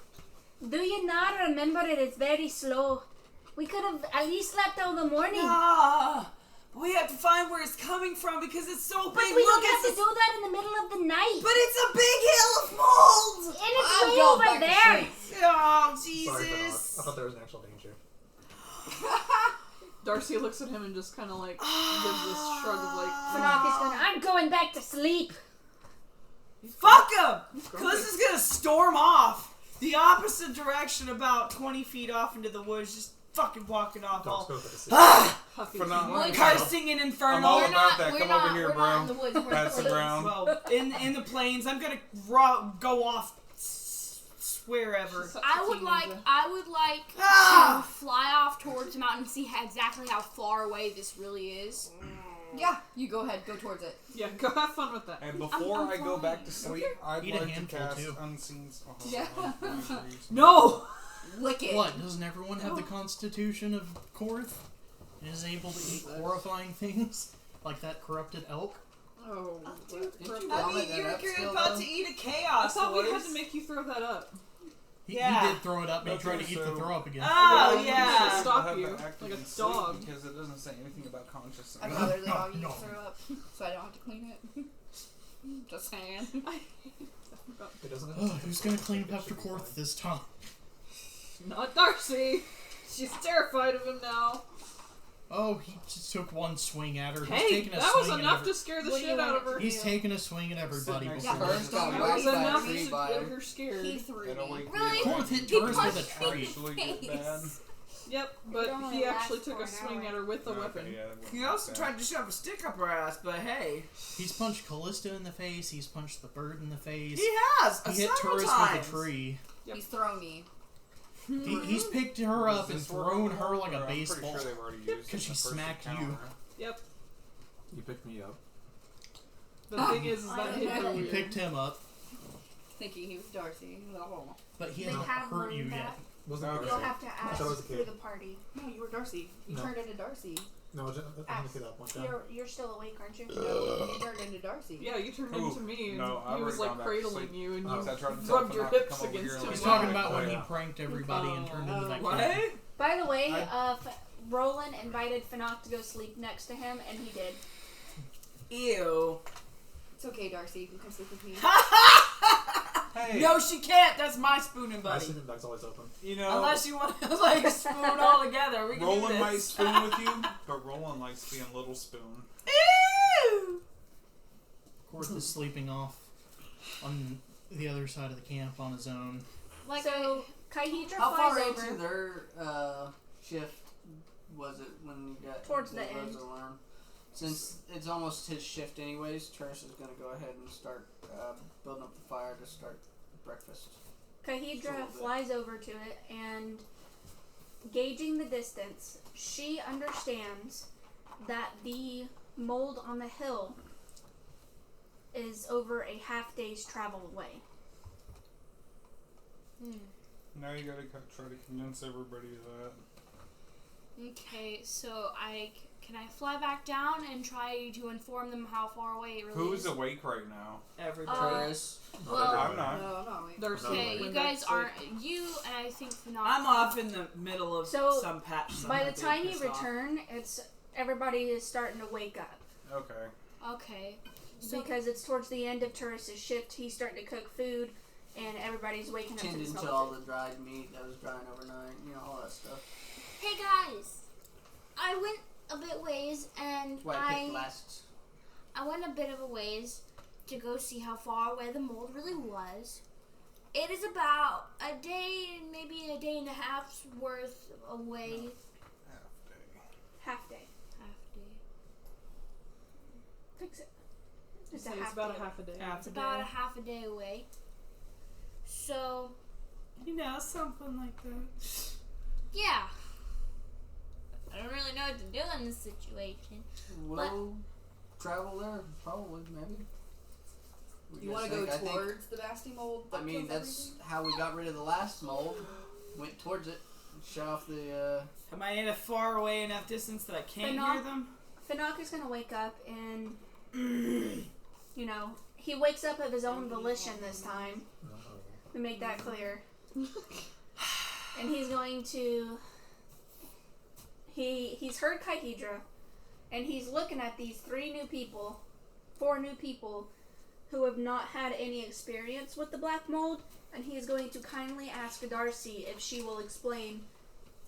"Do you not remember it is very slow? We could have at least slept all the morning." Ah, we have to find where it's coming from because it's so But big. we Look, don't have it's to do that in the middle of the night. But it's a big hill of mold. And it's I'm way going over back to there. sleep. Oh, Sorry for Jesus. that. I thought there was an actual danger. Darcy looks at him and just kind of gives this shrug of Finoc is going, "I'm going back to sleep." Fuck him! Cliss is gonna storm off the opposite direction, about 20 feet off into the woods, just fucking walking off. Dogs All goes back to sleep. huffy. Phenomenal. cursing and I'm infernal. all We're about not, that. we're Come not, over here, we're not in bro. the woods. We're in Pass the the plains. brown. Well, in the plains, I'm gonna go off wherever. She's such a I would teenager. like Ah! to fly off towards the mountain and see exactly how far away this really is. Yeah, you go ahead, go towards it. Yeah, go have fun with that. And before I'm I go flying. back to sleep, I'd Eat a like to handful, cast too. Unseen. Yeah. No! Lick it. What? Doesn't everyone have the constitution of Korth? And is able to eat horrifying things? Like that corrupted elk? Oh, Didn't you I vomit mean, that you're up still, about though? to eat a I chaos thought we had horse. to make you throw that up. He Yeah. did throw it up, and he tried to Okay, eat the so- throw up again. Oh, Should yeah. stop I have you the active like a in sleep dog. because it doesn't say anything about consciousness. I'd rather the No, dog eat no. throw up, so I don't have to clean it. Just saying. It doesn't. Oh, who's gonna clean up after Korth this time? Not Darcy. She's terrified of him now. Oh, he just took one swing at her. He's Hey, taking a that swing was at enough every- to scare the What do shit you out want of her. it to He's taking a swing at everybody Sit next before. to Yeah, her. Kurt's got That whacked was by a enough tree to by get him. her scared. He threw It'll me. wake Really? me up Korth hit and Turris with a it tree. actually get bad. Yep, but only he actually lasts took for a an swing hour. at her with a Okay, weapon. yeah, that He wouldn't also be tried bad. to shove a stick up her ass, but hey. He's punched Callista in the face. He's punched the bird in the face. He has! He hit several Turris times. with a tree. Yep. He's thrown me. He's picked her up and Does this work thrown anymore? her like Or a I'm pretty baseball. sure they've already used it 'Cause in she the first smacked you. encounter. Yep. You picked me up. The thing is that hit her You weird. picked him up, Thinking he was Darcy. Oh. but he They hasn't have hurt you learned yet. that. Wasn't Okay. You'll have to I ask thought it was a through kid. the party. No, you were Darcy. You No. turned into Darcy. No, I didn't look it up one time. You're still awake, aren't you? No, you turned into Darcy. Yeah, you turned Ooh, into me and no, I've he was already like gone back to cradling sleep. you and Oh. you I tried to tell rubbed your Fanok to hips come over against here him. and He's like, talking yeah. about when he Yeah. pranked everybody and turned into that kid. What? By the way, Roland invited Fanok to go sleep next to him, and he did. Ew. It's okay, Darcy. You can sleep with me. Hey, No, she can't. That's my spooning My buddy. sleeping bag's always open. you know, Unless you want to like spoon all together, we can do Roland this. might spoon with you, but Roland likes being little spoon. Ew. Korth is sleeping off on the other side of the camp on his own. Like So Kaihidra How flies far over. into their shift was it when you got Towards the the rose end. alarm? Since it's almost his shift anyways, Turris is going to go ahead and start building up the fire to start breakfast. Kaihidra flies over to it and, gauging the distance, she understands that the mold on the hill is over a half day's travel away. Now you gotta try to convince everybody of that. Okay, so can I fly back down and try to inform them how far away it really Who's is? awake right now? Everybody. Turris. Well, I'm not. No, I'm not waiting. There's okay, No, you Linda guys sleep. aren't. You and I think Fanok. I'm off in the middle of So, some patch. By the something time big you pissed off. return, everybody is starting to wake up. Okay. Okay. So Because it's towards the end of Turris' shift, he's starting to cook food, and everybody's waking up to the Tending smell to of all food. the dried meat that was drying overnight, all that stuff. hey guys, I went a bit ways and That's why I picked last. I went a bit of a ways to go see how far away the mold really was. It is about a day, maybe a day and a half's worth away. Half day. Half day. Fix it. It's Say a it's half about day. a half a day. It's about a half a day away. So Something like that. yeah. I don't really know what to do in this situation. We'll travel there, probably, maybe. What do You want to guys go think? I think- towards the nasty mold? I that mean, kills that's everything? how we got rid of the last mold. Went towards it, shut off the. Am I in a far away enough distance that I can't But hear them? Fanok is going to wake up and, he wakes up of his own volition this time. We make that clear. And he's going to... He's heard Kaihidra, and he's looking at these 4 new people, who have not had any experience with the black mold, and he is going to kindly ask Darcy if she will explain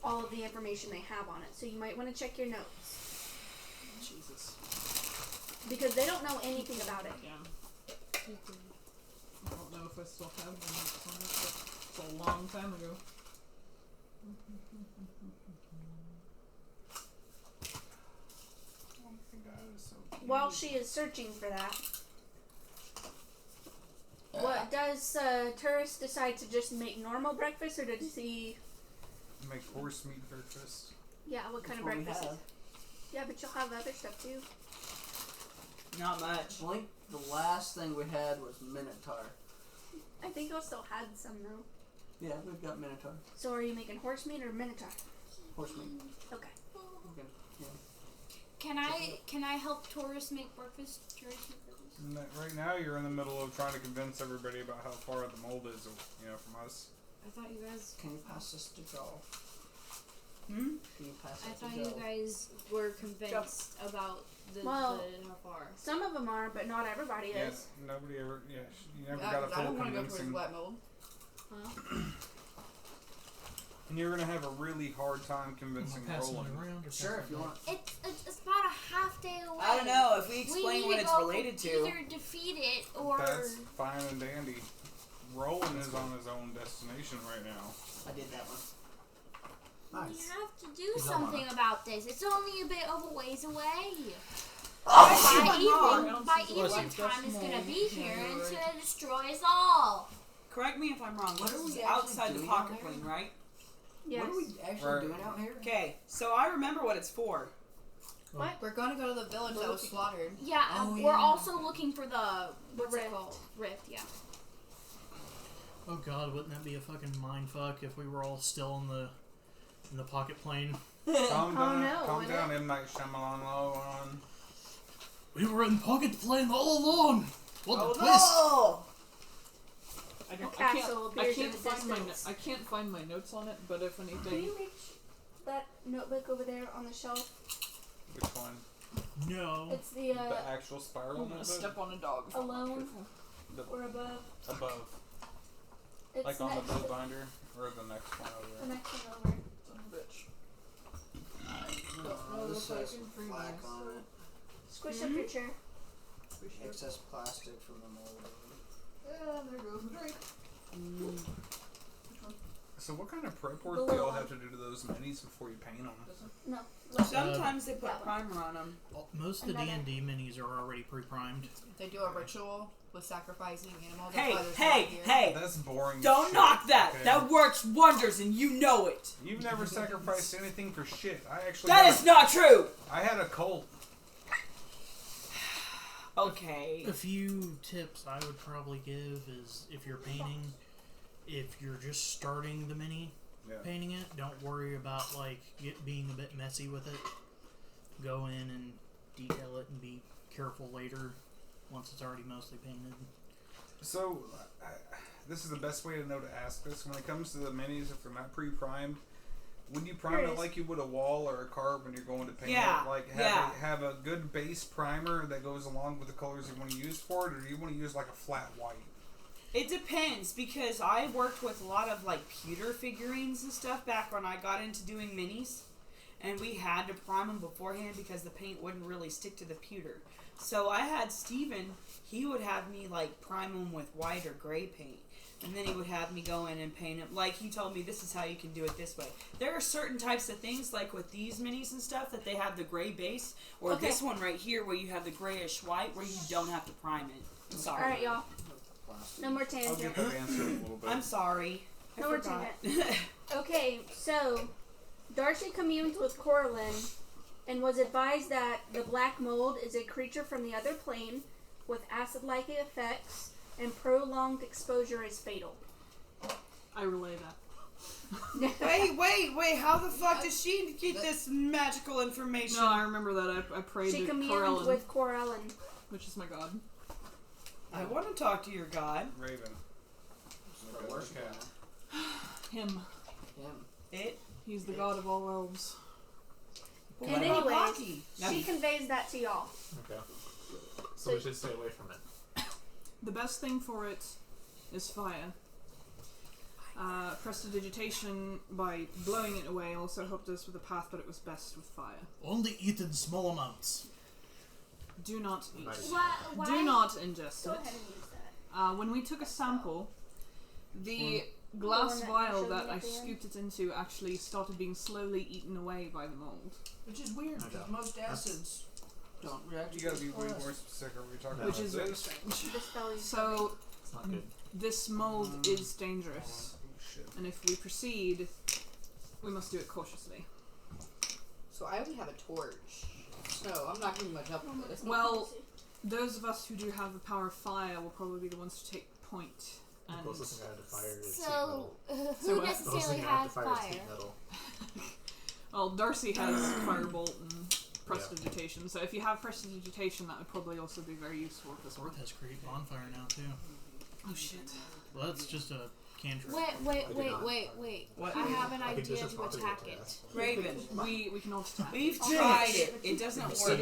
all of the information they have on it. So you might want to check your notes. Jesus. Because they don't know anything about it. Yeah. I don't know if I still have the notes on it, but it's a long time ago. While she is searching for that, what does Turris decide to just make normal breakfast, or does he? Make horse meat breakfast. Yeah, what kind of That's what we breakfast? have. Yeah, but you'll have other stuff too. Not much. I think the last thing we had was Minotaur. I think you'll still had some though. Yeah, we've got Minotaur. So are you making horse meat or minotaur? Horse meat. Okay. Okay. Can I help Taurus make breakfast? Taurus make breakfast? Right now, you're in the middle of trying to convince everybody about how far the mold is, from us. I thought you guys. Can you pass this to Joel? Hmm? Can you pass I it thought to you Joel? guys were convinced about the how far. Some of them are, but not everybody is. Yes, nobody ever. Yeah, you never Yeah, got a 'cause I full don't want to go towards convincing. wet mold. And you're gonna have a really hard time convincing Passing it Roland. around or Sure, if passing you it want. It's about a half day away. I don't know. If we We explain need what to it's go related to. Either defeat it or. That's fine and dandy. Roland is on his own destination right now. I did that one. We Nice. have to do Good job, something Anna. about this. It's only a bit of a ways away. Oh, By evening time, it's gonna be here and it's gonna destroy us all. Correct me if I'm wrong. What This are we is actually outside the doing pocket out there? plane, right? Yes. What are we actually Right. doing out here? Okay, so I remember what it's for. We're going to go to the village that was slaughtered. Yeah, Oh, we're yeah. also looking for the what's it rift. called? Rift, yeah. Oh god, wouldn't that be a fucking mind fuck if we were all still in the pocket plane? Calm down, no, calm would down, it? M. Night Shyamalan. We were in pocket plane all along. What Oh a twist! no! I A castle appears in the find my distance. I can't find my notes on it, but if Can anything, you reach that notebook over there on the shelf? Which one? No. It's the The actual spiral I'm gonna notebook? step on a dog. if I'm not alone careful. or above. Above. It's Like on the next book binder? Or the next one the over? next one over. Son of a bitch. No, this has some black on it. Squish up your chair. Excess plastic from the mold. Yeah, there goes the drink. So what kind of prep work do y'all have to do to those minis before you paint them? No. Sometimes they put That one. primer on them. Most of the Another. D&D minis are already pre-primed. They do a ritual with sacrificing animals. Hey, That's why there's hey, not here. hey! That's boring. Don't shit, knock that! okay? That works wonders and you know it! You've never sacrificed anything for shit. I actually. That had is not true! I had a cult. Okay. A few tips I would probably give is if you're painting, if you're just starting the mini, Yeah. painting it, don't worry about like it being a bit messy with it. Go in and detail it and be careful later once it's already mostly painted. So, this is the best way to know to ask this. When it comes to the minis, if they're not pre-primed, would you prime Here it it is. like you would a wall or a car when you're going to paint Yeah, it? Like have a good base primer that goes along with the colors you want to use for it, or do you want to use like a flat white? It depends because I worked with a lot of like pewter figurines and stuff back when I got into doing minis, and we had to prime them beforehand because the paint wouldn't really stick to the pewter. So I had Steven, he would have me like prime them with white or gray paint, and then he would have me go in and paint them. Like he told me, this is how you can do it this way. There are certain types of things like with these minis and stuff that they have the gray base, or Okay. this one right here where you have the grayish white where you don't have to prime it. I'm sorry. Alright, y'all. Plastic. No more I'll tangent. get that answer in a little bit. I'm sorry. I No more forgot. Okay, so Darcy communed with Coraline and was advised that the black mold is a creature from the other plane with acid-like effects and prolonged exposure is fatal. I relay that. Wait, how the fuck did she get this magical information? No, I remember that. I prayed She to communed Corellin, with Coraline. which is my god. I want to talk to your god. Raven. The worst Okay. guy. Him. Him. It. He's the god of all elves. And What about anyways, hockey? she conveys that to y'all. Okay. So we should stay away from it. The best thing for it is fire. Prestidigitation by blowing it away also helped us with the path, but it was best with fire. Only eat in small amounts. Do not eat. Nice. Why? Do not ingest Go it. ahead and use that. When we took a sample, the The glass one that vial showed that me I at the end? scooped it into actually started being slowly eaten away by the mold. Which is weird because Okay. most acids don't react. You gotta be way with us. more specific. Are we talking Which about is very this? strange. The spell you So, It's not good. this mold is dangerous, Oh, shit. and if we proceed, we must do it cautiously. So I only have a torch. So I'm not giving much help with this. Well, those of us who do have the power of fire will probably be the ones to take point. The And closest thing I had to fire is sheet So, metal. who what? The closest necessarily thing I had has to fire is fire? sheet metal. well, Darcy has firebolt and prestidigitation. So if you have prestidigitation, that would probably also be very useful with this one. Sword has create bonfire now too. Oh shit! Well, that's just a cantrip. Wait. What? I have an I think idea this is to property attack that it. Raven, We can all attack. we've Okay. tried it. It doesn't It work.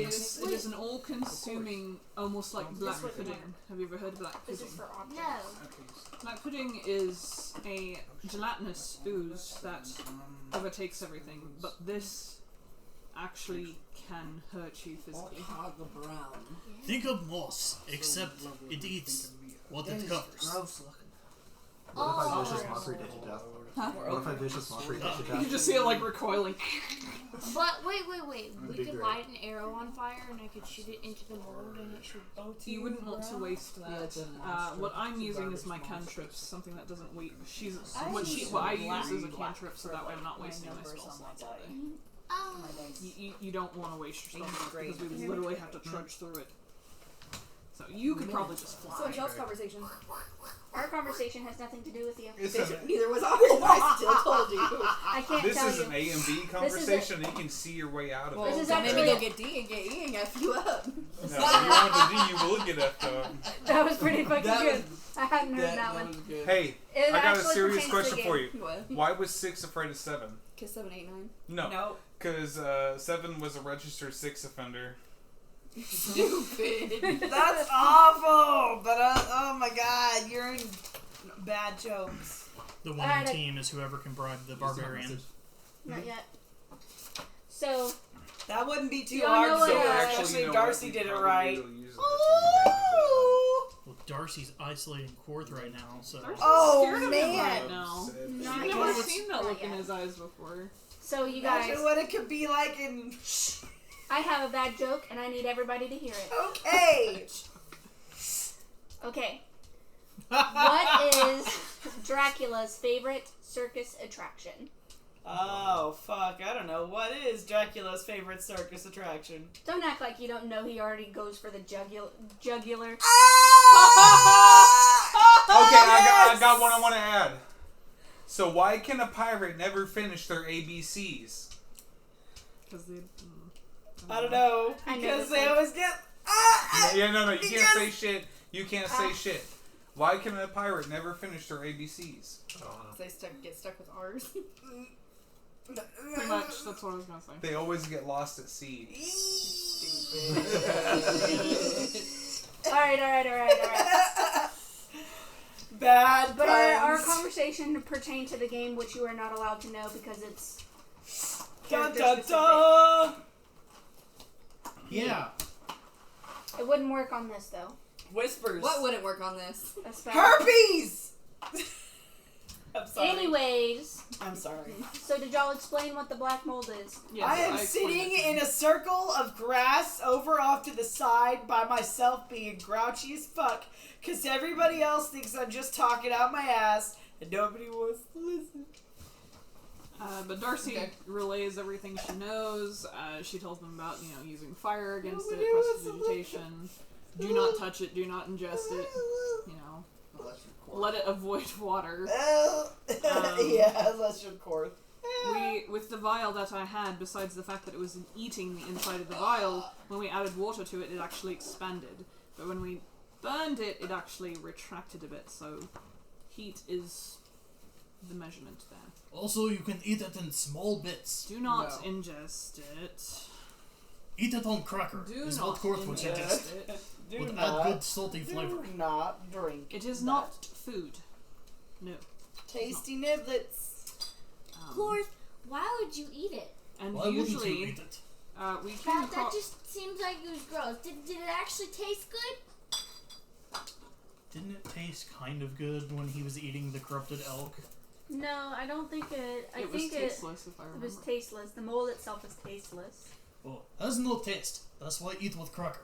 is an all-consuming, almost like black This way. pudding. Have you ever heard of black This pudding? is for objects. No. Black pudding is a gelatinous ooze that overtakes everything, but this actually can hurt you physically. Think of moss, except it eats what it covers. Gross looking. What if I vicious Oh. mockery it to death? Huh? What if I vicious mockery it to You death? can just see it like recoiling. But wait. We Big could great. light an arrow on fire and I could shoot it into the mold and it should. You wouldn't want to waste that. What I'm using is my cantrips, something that doesn't wait. What I use is a cantrip, so that way I'm not wasting my spell slots all day. Oh. You don't want to waste your spell slots because we would literally have to trudge through it. So you could probably just fly. So y'all's conversation. Our conversation has nothing to do with you. It's Neither was ours. I still told you. I can't this tell is you. an A and B conversation, and you can see your way out of Well, it. This is so maybe actually- go get D and get E and F you up. No, if you want the D, you will get F though. That was pretty fucking That good. I hadn't heard that That one. was good. Hey, It I got a actually serious pertains to the question for game. you. What? Why was 6 afraid of 7? Kiss 7, 8, 9. No, No. because 7 was a registered 6 offender. Stupid. That's awful. But oh my god, you're in bad jokes. The Alright, winning team is whoever can bribe the barbarian. Not yet. So, That wouldn't be too Y'all hard know to what, do. actually, Especially you know Darcy what? did it Probably right. will use it to advantage Well, Darcy's isolating Quarth right now, so. Oh, Scared of him man. right now. of it. Not I've yet. never seen that Not look in yet. his eyes before. So you guys, Imagine what it could be like in. I have a bad joke and I need everybody to hear it. Okay. Okay. What is Dracula's favorite circus attraction? Oh fuck! I don't know. What is Dracula's favorite circus attraction? Don't act like you don't know he already goes for the jugular. Okay, I got one I want to add. So why can a pirate never finish their ABCs? Because they. I don't know. I know Because this they one. always get. Yeah, no, you can't Because- say shit. You can't say shit. Why can a pirate never finish their ABCs? I don't know. They get stuck with ours. Pretty much, that's what I was gonna say. They always get lost at sea. Alright. Bad But our puns. conversation pertained to the game, which you are not allowed to know because it's Dun, character dun, specific. dun. Yeah. It wouldn't work on this though. Whispers. What wouldn't work on this? A spell. Herpes. I'm sorry. Anyways, I'm sorry. so did y'all explain what the black mold is? Yes, I am explained sitting it to in him. a circle of grass over off to the side by myself being grouchy as fuck because everybody else thinks I'm just talking out my ass and nobody wants to listen. But Darcy Okay. relays everything she knows. She tells them about, using fire against Nobody it, wants to prestidigitation. Do not touch it. Do not ingest it. Let it avoid water. Yeah, let's record. With the vial that I had, besides the fact that it was eating the inside of the vial, when we added water to it, it actually expanded. But when we burned it, it actually retracted a bit. So heat is the measurement there. Also, you can eat it in small bits. Do not No. ingest it. Eat it on cracker, Do is not what Quarth would suggest. ingest it. Do Would add not, good salty flavor. do not drink. It is that. not food. No. Tasty niblets. Quarth, why would you eat it? And Why wouldn't you usually, eat it? we came That across. just seems like it was gross. Did it actually taste good? Didn't it taste kind of good when he was eating the corrupted elk? No, I don't think it. I It was think tasteless, if I it remember. was tasteless. The mold itself is tasteless. Oh, has no taste. That's why eat with cracker.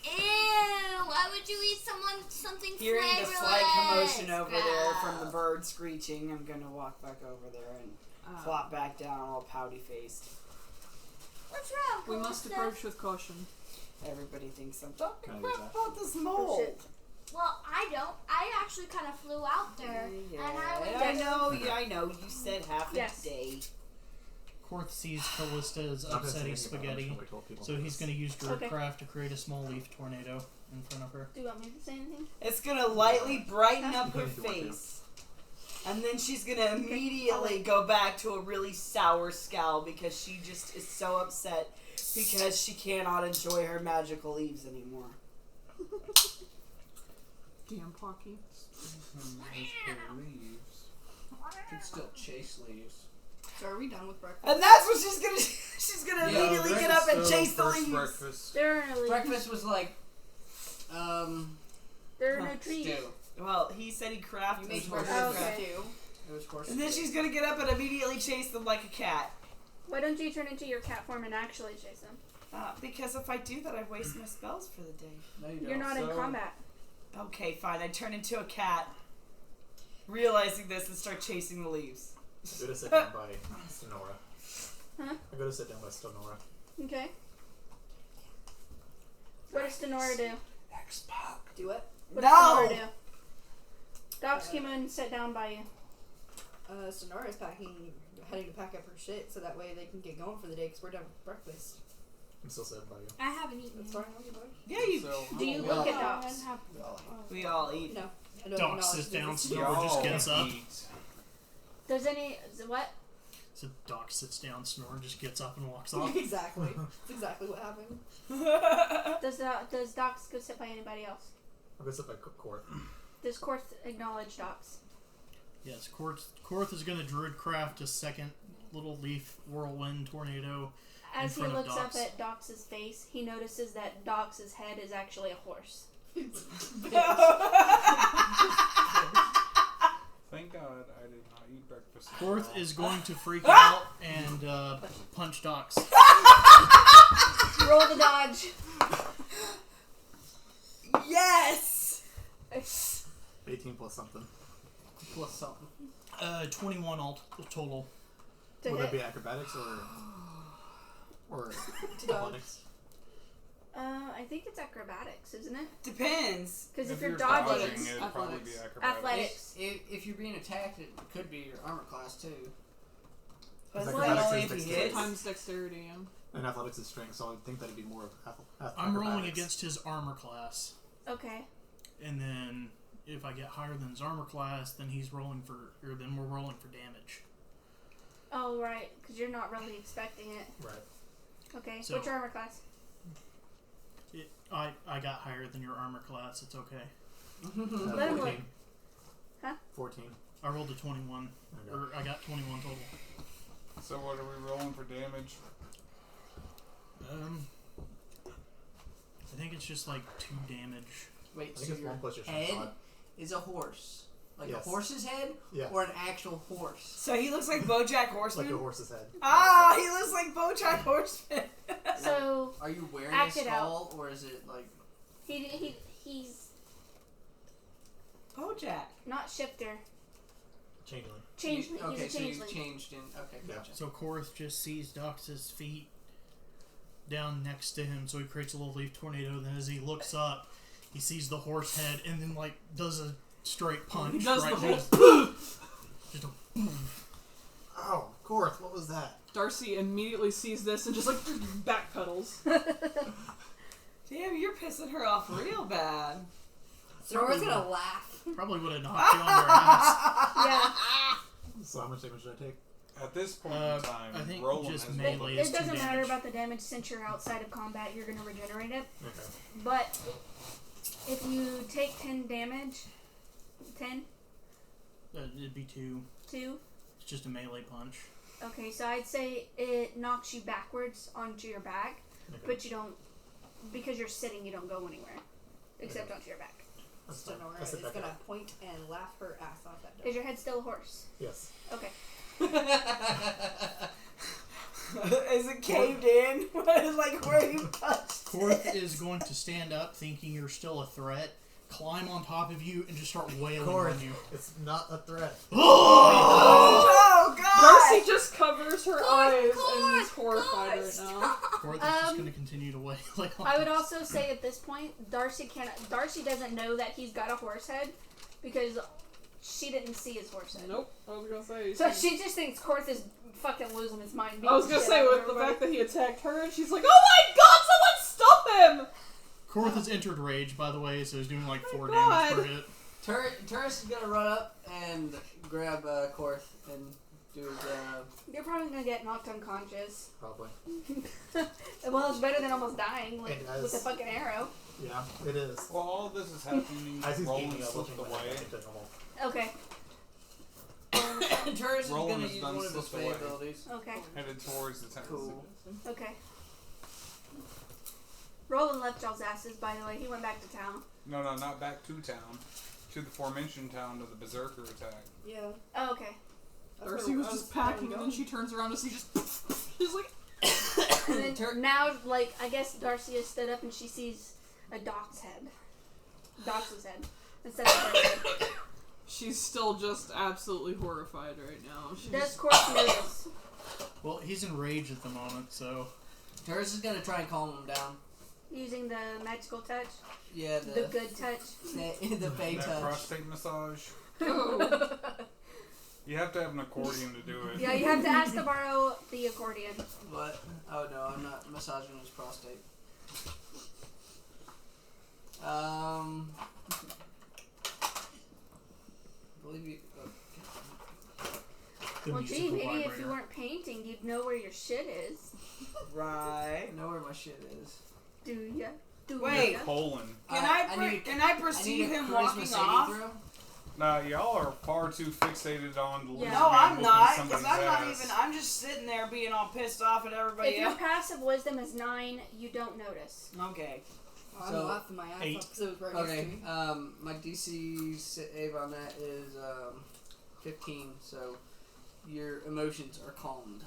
Ew! Why would you eat something Hearing the flavorless? slight commotion over there from the Gross. bird screeching, I'm gonna walk back over there and flop back down all pouty faced. What's wrong? We must Calista? approach with caution. Everybody thinks I'm talking Can I crap use that? about this mold. shit. Well, I don't. I actually kind of flew out there, and I went I know, I know. You said half a Yes. day. Quarth sees Callista as I'm not gonna say upsetting anything about it, I'm just spaghetti, gonna wait till people so do he's this. going to use Druid Okay. Craft to create a small leaf tornado in front of her. Do you want me to say anything? It's gonna lightly brighten Huh? up her You can do one, face. And then she's gonna immediately go back to a really sour scowl because she just is so upset because she cannot enjoy her magical leaves anymore. Damn Pocky. Leaves. You can still chase leaves. So are we done with breakfast? And that's what she's gonna she's gonna Yeah, immediately get up and So, chase the first leaves. breakfast. There are no leaves. Breakfast was like, There are no trees. stew. Well, he said he crafted You made his breakfast horses. Oh, okay. too. It was horse And then stew. she's gonna get up and immediately chase them like a cat. Why don't you turn into your cat form and actually chase them? Because if I do that, I waste my spells for the day. No, you You're don't. not in combat. Okay, fine. I turn into a cat, realizing this, and start chasing the leaves. I go to sit down by Sonora. Huh? I go to sit down by Sonora. Okay. What does Denora do? Do it. What No! does Denora do? Docs came in and sat down by you. Sonora's heading to pack up her shit so that way they can get going for the day because we're done with breakfast. I'm still sitting by you. I haven't eaten. That's fine with you, buddy? Yeah, you. So, Do you Well, look at Oh, Docs? We all eat. No. I don't Doc acknowledge sits that down, this is- Sonora just gets up. Does any what? So Doc sits down, Sonora just gets up and walks off. Exactly. That's exactly what happened. Does Docs go sit by anybody else? I'll go sit by Court. Does Korth acknowledge Docs? Yes, Korth is going to druidcraft a second little leaf whirlwind tornado. As he front of looks up Docs. at Docs' face, he notices that Docs' head is actually a horse. thank God I did not eat breakfast. Korth is going to freak out and punch Docs. Roll the dodge. Yes! 18 plus something. Plus something. 21 total. To Would that hit. be acrobatics or dodge. athletics? I think it's acrobatics, isn't it? Depends. Because if you're you're dodging, Athletics. it'd probably be acrobatics. athletics. If you're being attacked, it could be your armor class too. But Is it's acrobatics only is if he dexterity. hits. Times dexterity, yeah. And athletics is strength, so I think that'd be more of I'm rolling acrobatics. against his armor class. Okay. And then if I get higher than his armor class, then we're rolling for damage. Oh, right. Because you're not really expecting it. Right. Okay. So- What's your armor class? I got higher than your armor class. It's okay. Let him 14. look. Huh? 14. I rolled a 21. Okay. Or I got 21 total. So what are we rolling for damage? I think it's just like 2 damage. Wait, I think so it's your 1 plus your strength head mod. is a horse, like Yes. a horse's head, Yeah. or an actual horse. So he looks like BoJack Horseman? Like a horse's head. Ah, he looks like BoJack Horseman. So Are you wearing Act a it out. skull, or is it like? he's BoJack. not shifter. Changeling. Changeling. Okay, He's a so you changeling. changed in. Okay, Yeah. gotcha. So Korth just sees Dox's feet down next to him, so he creates a little leaf tornado. Then as he looks up, he sees the horse head and then like does a straight punch. He does right the next- whole just a boom. Oh, Court, what was that? Darcy immediately sees this and just like backpedals. Damn, you're pissing her off real bad. Sonora's gonna laugh. Probably would have knocked you on your ass. Yeah. So how much damage should I take? At this point in time, I think Roland just has melee rolled is It doesn't 2 matter damage. about the damage since you're outside of combat. You're gonna regenerate it. Okay. But if you take 10 damage, 10, It'd be 2. 2. It's just a melee punch. Okay, so I'd say it knocks you backwards onto your back, Okay. but you don't, because you're sitting, you don't go anywhere, except onto your back. That's fine. Sonora I'll sit is back gonna up. point and laugh her ass off at Is Doc. your head still a horse? Yes. Okay. Is it caved in? Like where you punched Korth it? is going to stand up, thinking you're still a threat, climb on top of you, and just start wailing Court, on you. it's not a threat. Oh god! Darcy just covers her eyes and is horrified right now. Korth is just going to continue to wail on I would you. also say at this point, Darcy doesn't know that he's got a horse head, because she didn't see his horse head. Nope, I was gonna say. So she just thinks Korth is fucking losing his mind. I was beating gonna shit say out of with the everybody. fact that he attacked her, and she's like, "Oh my god, someone stop him!" Korth has entered rage, by the way, so he's doing like 4 God. damage per hit. Turris is gonna run up and grab Korth and do his. You're probably gonna get knocked unconscious. Probably. Well, it's better than almost dying It with does. a fucking arrow. Yeah, it is. Well, all this is happening. As he's Roland gaining up, slipped looking away. back to normal. Okay. Turris is Roland gonna has use done one of his slipped Fey away. abilities. Okay. Headed towards the town. Cool. Okay. Roland left y'all's asses, by the way. He went back to town. No, not back to town. To the aforementioned town of the Berserker attack. Yeah. Oh, okay. Darcy was just packing, and then she turns around to see just. She's like. And then now, like, I guess Darcy has stood up and she sees a Doc's head. Dox's head. Instead of her head. She's still just absolutely horrified right now. She's Does Corpse notice? Well, he's in rage at the moment, so... Turris is gonna try and calm him down. Using the magical touch? Yeah, The good touch? the Fey That touch. prostate massage. Oh. You have to have an accordion to do it. Yeah, you have to ask to borrow the accordion. What? Oh no, I'm not massaging his prostate. I believe you. the Well, musical gee, maybe if vibrator. you weren't painting, you'd know where your shit is. Right. I know where my shit is. Do ya? Do Wait. ya? Colon. Can I I perceive need a him charisma walking saving off? throw. Nah, y'all are far too fixated on the Yeah. lizard No, man I'm whooping not, because somebody's I'm not ass. even. I'm just sitting there being all pissed off at everybody If your else. passive wisdom is 9, you don't notice. Okay. I'm So, laughing my ass 8. off because it was right next to Okay, me. my DC save on that is 15, so your emotions are calmed.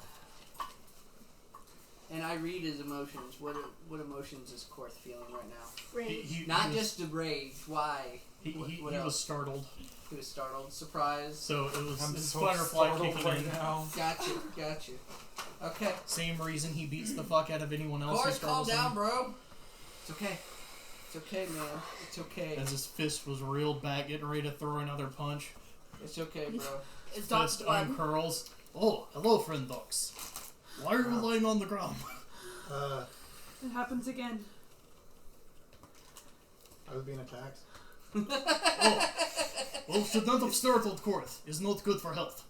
And I read his emotions. What emotions is Korth feeling right now? Rage. Not just the rage. Why? He What was else? startled, He was startled, surprised. so it was I'm his so fight or flight startled kicking right in. now. Gotcha. Okay. Same reason he beats the fuck out of anyone else who Korth, calm startles down, him. bro. It's okay. It's okay, man. It's okay. As his fist was reeled back, getting ready to throw another punch. It's okay, bro. It's Doc's Fist blood. uncurls. Oh, hello, friend Dox. Why are you lying on the ground? It happens again. I was being attacked. Oh, well, should not have startled Korth. Is not good for health.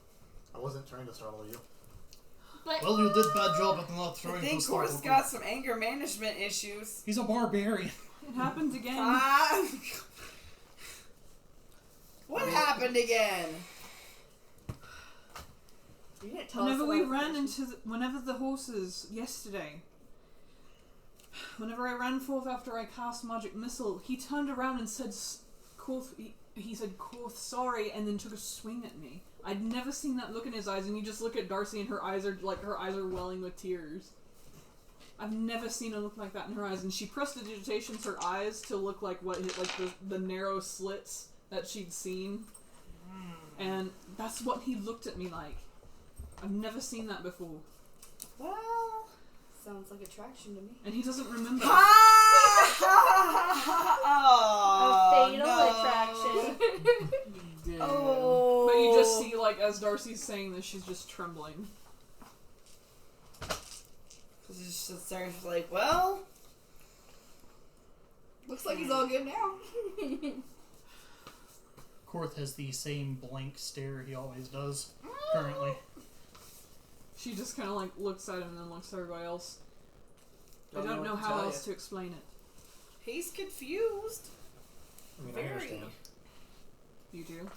I wasn't trying to startle you. But Well, you did bad job at not I trying think to startle Korth's Korth. got some anger management issues. He's a barbarian. It happens again. What happened again? You didn't tell Whenever us we about ran the into whenever the horses yesterday, whenever I ran forth after I cast magic missile, he turned around and said, "Korth." He said, "Korth, sorry," and then took a swing at me. I'd never seen that look in his eyes, and you just look at Darcy, and her eyes are welling with tears. I've never seen a look like that in her eyes, and she prestidigitations her eyes to look like the narrow slits that she'd seen, and that's what he looked at me like. I've never seen that before. Well, Sounds like attraction to me. And he doesn't remember. A oh, fatal no. attraction. Oh. But you just see, like, as Darcy's saying this, she's just trembling. She just sits there and she's like, well, Looks like he's all good now. Korth has the same blank stare he always does, currently. She just kind of, like, looks at him and then looks at everybody else. I don't know what to how tell else ya. to explain it. he's confused. I mean, Very. I understand. You do? You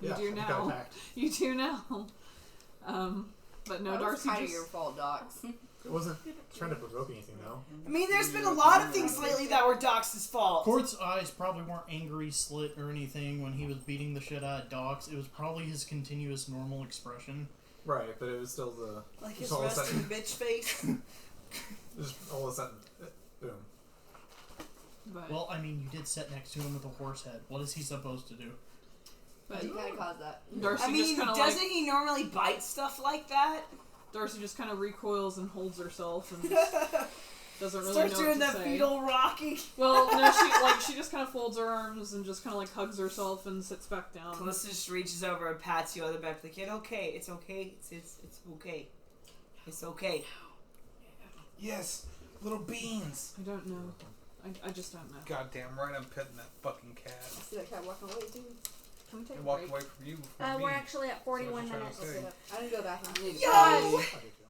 Yeah, do I got now. attacked. You do now. But no, That was Darcy kind of just... your fault, Docs. It wasn't trying to provoke anything, though. I mean, there's been a lot of things lately that were Dox's fault. Korth's eyes probably weren't angry, slit, or anything when he was beating the shit out of Dox. It was probably his continuous normal expression. Right, but it was still the... Like his just all of a resting sudden, bitch face. just all of a sudden, boom. But, Well, I mean, you did sit next to him with a horse head. What is he supposed to do? but You kind of caused that. Darcy I mean, just kind of doesn't like... he normally bite stuff like that? Darcy just kind of recoils and holds herself and doesn't really Starts know doing what that to say. fetal rocky. Well, no, she just kind of folds her arms and just kind of like hugs herself and sits back down. Calista just reaches over and pats you on the back like, it's okay, it's okay, it's okay. It's okay. Yes, little beans. I don't know. I just don't know. Goddamn right, I'm petting that fucking cat. I see that cat walking away too. Can we take It a walked break? away from you before me. We're actually at 41 That's what I was minutes. trying to say. I didn't go back. I need to Yes! go. I do too.